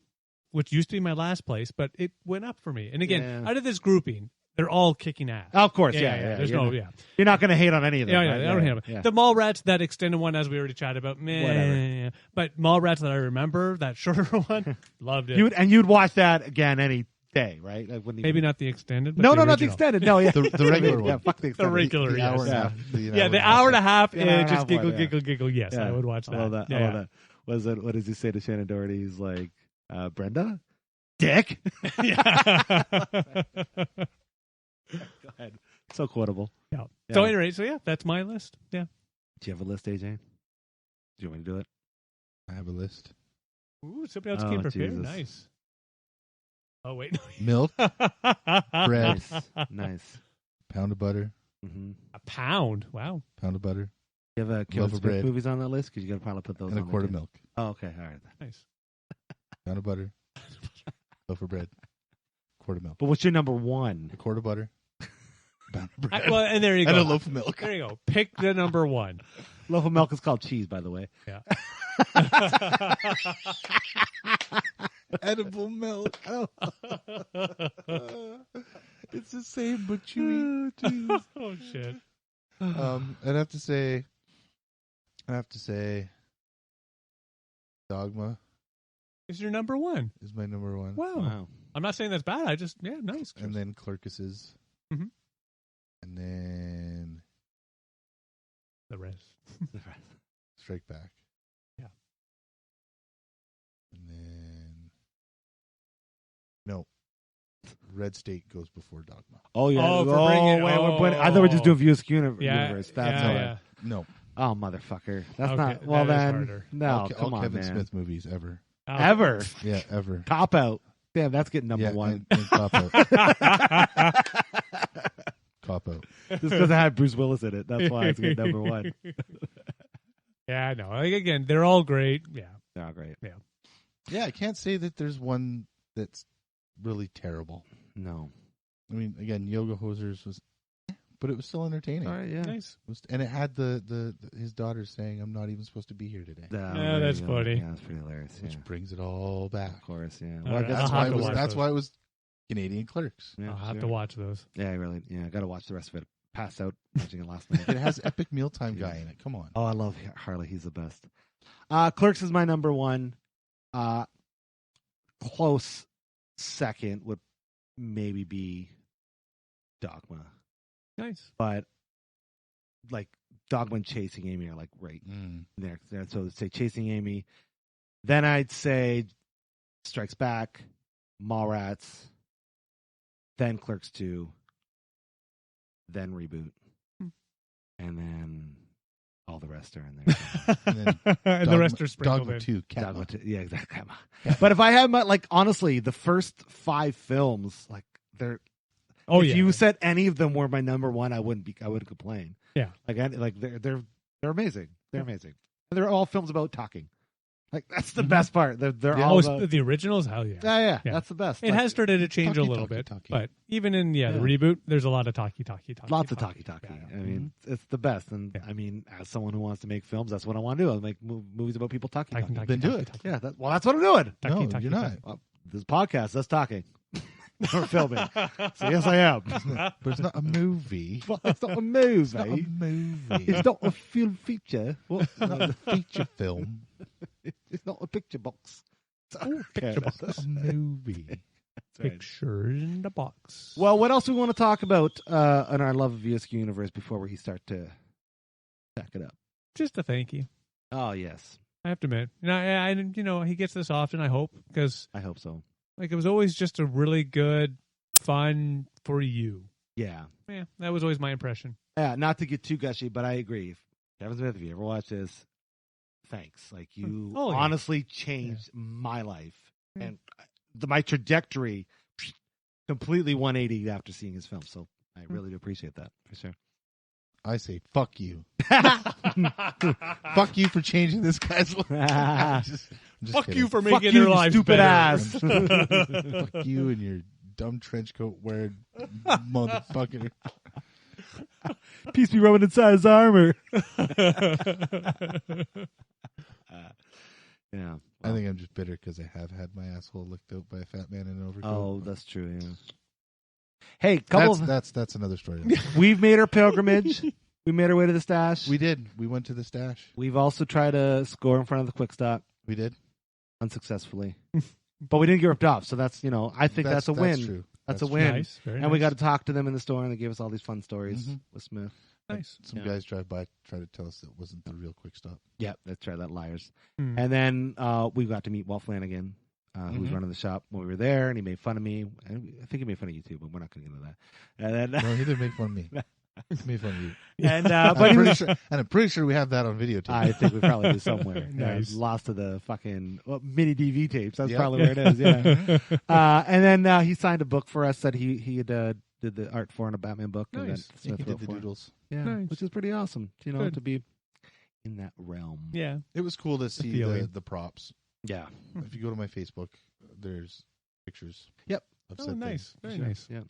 which used to be my last place, but it went up for me. And again, out of this grouping, they're all kicking ass.
Of course, yeah.
There's
You're not going to hate on any of them.
Yeah,
right?
I don't hate them.
Yeah.
The Mallrats, that extended one, as we already chatted about,
Whatever.
But Mallrats that I remember, that shorter one, loved it.
You'd watch that again any day, right? Like
Maybe not the extended. But
No,
the
not the
original.
extended. No, yeah,
The regular one.
Yeah, fuck the
The
extended.
regular,
The
yes.
hour and a half.
The hour and a half,
The hour and a
just
half
giggle,
one, yeah.
giggle. Yes,
Yeah.
I would watch that.
I love that.
Yeah,
I love that. What does he say to Shannon Doherty? He's like, Brenda? Dick?
Yeah.
Go ahead. So quotable.
Yeah.
Yeah.
So anyway, that's my list. Yeah.
Do you have a list, AJ? Do you want me to do it?
I have a list.
Ooh, somebody else
Oh,
came prepared.
Jesus.
Nice. Oh wait.
Milk, bread,
Nice.
pound of butter,
Mm-hmm.
A pound. Wow.
pound of butter,
You have Kevin
Loaf of
Smith
bread.
movies on that list? Because you got to probably put those
and a
on
quart of
there,
milk.
too. Oh, okay. All right.
Nice.
Pound of butter, loaf of bread, quart of milk,
But what's your number one?
a quart of butter, pound of bread,
Well, and there you go.
and a loaf of milk.
There you go. Pick the number one.
Loaf of milk is called cheese, by the way.
Yeah.
Edible milk. It's the same but chewy.
Oh shit.
I'd have to say Dogma
Is your number one?
is my number one.
Wow. I'm not saying that's bad. I just nice.
And then Clerkuses.
Mhm.
And then
The rest.
Strike Back.
Yeah.
And then Red State goes before Dogma.
Oh, yeah.
Oh, for bringing-
wait,
oh.
I thought we were just doing View Askew Universe.
Yeah.
That's
yeah,
all.
yeah.
No.
Oh, motherfucker. That's
Okay,
not. Well,
that is
then.
harder.
No,
all
come on,
Kevin
man.
Smith movies ever.
Ever.
Yeah, ever.
Cop out. Damn, that's getting number one.
And Cop Out. Cop Out.
Just because it had Bruce Willis in it. That's why it's good number one.
Yeah, I know. Like, again, they're all great. Yeah.
They're all great.
Yeah.
Yeah, I can't say that there's one that's really terrible.
No.
I mean, again, Yoga Hosers was, but it was still entertaining.
All right, yeah.
Nice.
And it had the his daughter saying, "I'm not even supposed to be here today,"
Yeah, that's funny.
Yeah, that's pretty hilarious.
which
Yeah.
brings it all back.
Of course, yeah.
All
Well, I
right,
guess
That's
I'll
why
have
it
to
was.
watch
That's
those.
why it was Canadian Clerks.
yeah,
I'll have
sure.
to watch those.
Yeah, I really. Yeah, I got to watch the rest of it. Passed out watching it last night.
It has Epic Mealtime guy in it. Come on.
Oh, I love Harley. He's the best. Clerks is my number one. Close second would maybe be Dogma,
Nice.
but like Dogma and Chasing Amy are like right there. So I'd say Chasing Amy. Then I'd say Strikes Back, Mallrats, then Clerks 2, then Reboot, and then all the rest are in there.
And
And the rest are sprinkled
Dogma
in.
2,
Dogma
Catma.
2, yeah, exactly. But if I had my honestly, the first 5 films, like they're.
Oh,
if
yeah.
you said any of them were my number one, I wouldn't complain.
Yeah.
Like they're amazing. They're amazing. And they're all films about talking. Like that's the best part. They're all about,
the originals? Hell yeah.
yeah.
Yeah.
That's the best.
It has started to change a
Talkie,
little
talkie,
bit.
talkie.
But even in the reboot, there's a lot of talkie.
Lots of talkie.
Yeah.
I mean, it's the best. And
Yeah.
I mean, as someone who wants to make films, that's what I want to do. I'll make movies about people talking.
Talkie,
Then do it.
talkie.
Yeah. That's what I'm doing.
Talkie,
No,
talkie,
you're not.
talkie.
Well, this podcast, that's talking. We're filming. So yes, I am.
But it's not a movie.
But it's not a movie.
It's not a movie.
It's not a film feature. What?
It's not a feature film.
It's not a picture box.
Picture box.
It's not a movie.
Right.
Picture in the box.
Well, what else do we want to talk about in our Love of View Askew Universe before we start to back it up?
Just a thank you.
Oh, yes.
I have to admit. He gets this often, I hope, because
I hope so.
like it was always just a really good, fun for you.
Yeah.
Yeah, that was always my impression.
Yeah, not to get too gushy, but I agree. Kevin Smith, if you ever watch this, thanks. Like, you
Oh, yeah.
honestly changed my life. And my trajectory completely 180 after seeing his film. So I really do appreciate that, for sure.
I say, fuck you. Fuck you for changing this guy's life. I'm just
Fuck
kidding.
you for
Fuck
making
you,
their
you
lives
stupid
better.
ass.
Fuck you and your dumb trench coat wearing motherfucker.
Peace be rubbing inside his armor. Yeah.
I think I'm just bitter because I have had my asshole licked out by a fat man in an overcoat.
Oh, that's true. Yeah. Hey, couple.
That's another story.
We've made our pilgrimage. We made our way to the stash.
We did. We went to the stash.
We've also tried to score in front of the quick stop
We did.
unsuccessfully, but we didn't get ripped off. So that's I think that's a win.
That's true.
That's a win.
Nice. Very
And we
nice.
got to talk to them in the store, and they gave us all these fun stories
Mhm.
with Smith.
Nice.
Some
Yeah.
guys drive by, try to tell us it wasn't the real quick stop.
Yeah, that's right. That liars.
Hmm.
And then we got to meet Walt Flanagan, who was
Mhm.
running the shop when we were there, and he made fun of me. And I think he made fun of you too, but we're not going to get into that. And then,
No, he didn't make fun of me. He made fun of you.
and but
I'm pretty sure we have that on videotape.
I think we probably do somewhere.
Nice.
Lost to the fucking mini DV tapes. That's
Yep.
probably where it is. Yeah. And then he signed a book for us that he had did the art for in a Batman book. And then
Nice.
He
Smith
did
wrote
the
for it.
doodles.
Yeah,
Nice.
which is pretty awesome.
Good.
To be in that realm.
Yeah.
It was cool to see
feeling.
the props.
Yeah.
If you go to my Facebook, there's pictures.
Yep.
Of
Oh,
said
nice.
thing.
Very
Sure.
nice.
Yeah.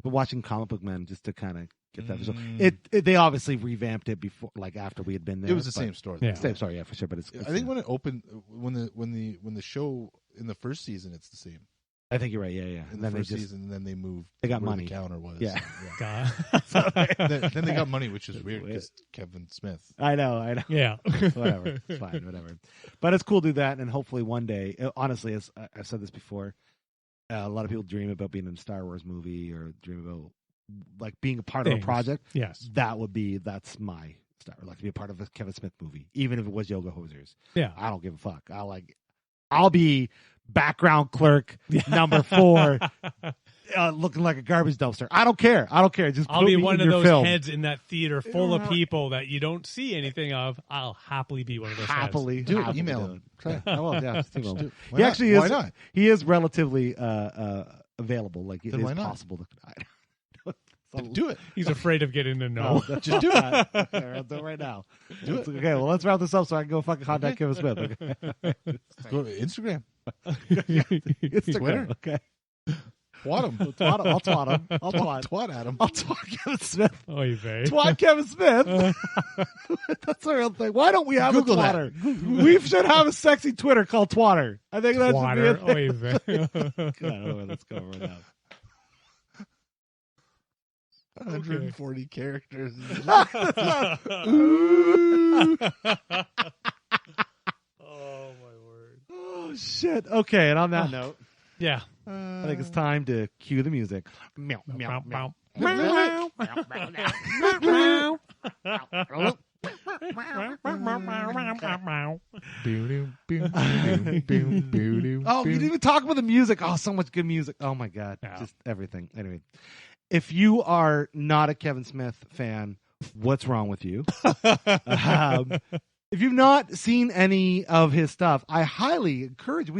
But watching Comic Book Men just to kind of get that visual.
Mm.
They obviously revamped it before, like after we had been there.
It was the
but-
same story.
Yeah.
Same story, yeah, for sure. But it's
I think when it opened, when the show in the first season, it's the same.
I think you're right. Yeah, yeah.
In
And
the
then they
first
just
season, and then they moved.
They got
where
money.
The counter was.
Yeah.
God.
then they got money, which is weird because Kevin Smith.
I know.
Yeah.
Whatever. It's fine. Whatever. But it's cool to do that, and hopefully one day, honestly, as I've said this before, a lot of people dream about being in a Star Wars movie or dream about like being a part of a
Things.
project.
Yes.
That's my Star. Like to be a part of a Kevin Smith movie, even if it was Yoga Hosers.
Yeah.
I don't give a fuck. I'll be background clerk number 4, looking like a garbage dumpster. I don't care. Just
I'll
put
be
me
one
in
of
your
those
film.
heads in that theater full of people that you don't see anything of. I'll happily be one of those
Happily
Do it.
happily
Email
do
him.
it.
Try it.
I will. Yeah, just email him.
Why
He
not?
actually
Why
is.
not?
He is relatively available. Like it
Then
is
why not?
possible to.
Do it.
He's afraid of getting a no.
Just do it. I'll do it right now. Do it. Okay, well, let's wrap this up so I can go fucking contact Kevin Smith. Okay.
Go to Instagram.
Instagram.
Twitter.
Okay.
Twat him.
I'll twat him. I'll
Twat at him.
I'll twat Kevin Smith.
Oy vey.
Twat Kevin Smith. That's a real thing. Why don't we have
Google
a twatter? We should have a sexy Twitter called Twatter. I think that should be a thing.
Oy vey.
God, I don't know where that's going right now.
140 characters.
Oh my word.
Oh shit. Okay, and on that note,
Yeah.
I think it's time to cue the music. Meow meow meow. Oh, you didn't even talk about the music. Oh, so much good music. Oh my god, just everything. Anyway, if you are not a Kevin Smith fan, what's wrong with you? If you've not seen any of his stuff, we highly encourage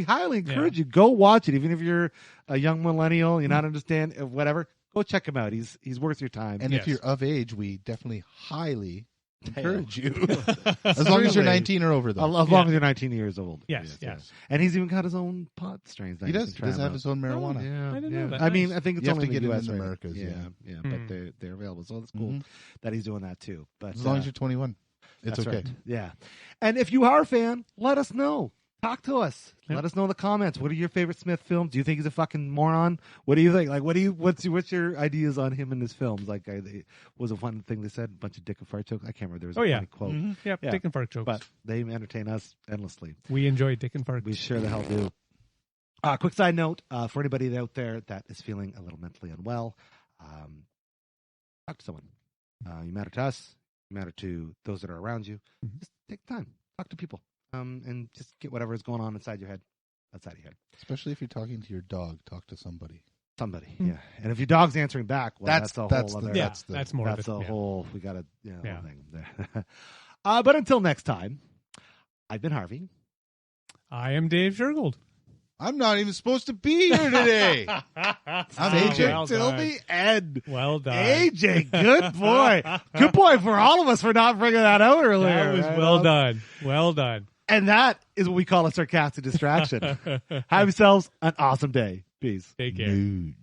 you, go watch it. Even if you're a young millennial, you're not understand whatever, go check him out. He's worth your time.
And if you're of age, we definitely highly encourage you. As long as you're 19 or over, though.
As long as you're 19 years old.
Yes.
And he's even got his own pot strains.
He does. He does have his own marijuana.
I didn't know that.
I mean, I think it's
You have
only
to get
in
it
the
in
US
the
right
Americas,
now. But they're available. So it's cool that he's doing that too. But
As long as you're 21, it's
that's
okay.
right. Yeah. And if you are a fan, let us know. Talk to us. Yep. Let us know in the comments. What are your favorite Smith films? Do you think he's a fucking moron? What do you think? Like, what's your ideas on him and his films? Like, was a fun thing they said, a bunch of dick and fart jokes. I can't remember. There was a funny quote.
Mm-hmm. Yep, dick and fart jokes.
But they entertain us endlessly.
We enjoy dick and fart.
We sure the hell do. Quick side note for anybody out there that is feeling a little mentally unwell, talk to someone. You matter to us. You matter to those that are around you. Just take time. Talk to people. And just get whatever is going on inside your head, outside your head.
Especially if you're talking to your dog, talk to somebody.
Yeah. And if your dog's answering back, well, that's a whole other.
That's more.
That's
of it.
a whole. We got to. Whole thing there. But until next time, I've been Harvey.
I am Dave Shergold.
I'm not even supposed to be here today. I'm AJ.
Well
Till
done.
the end.
Well done.
AJ, good boy. Good boy for all of us for not bringing that out earlier.
That was well done. Well done.
And that is what we call a sarcastic distraction. Have yourselves an awesome day. Peace.
Take care.
Nooch.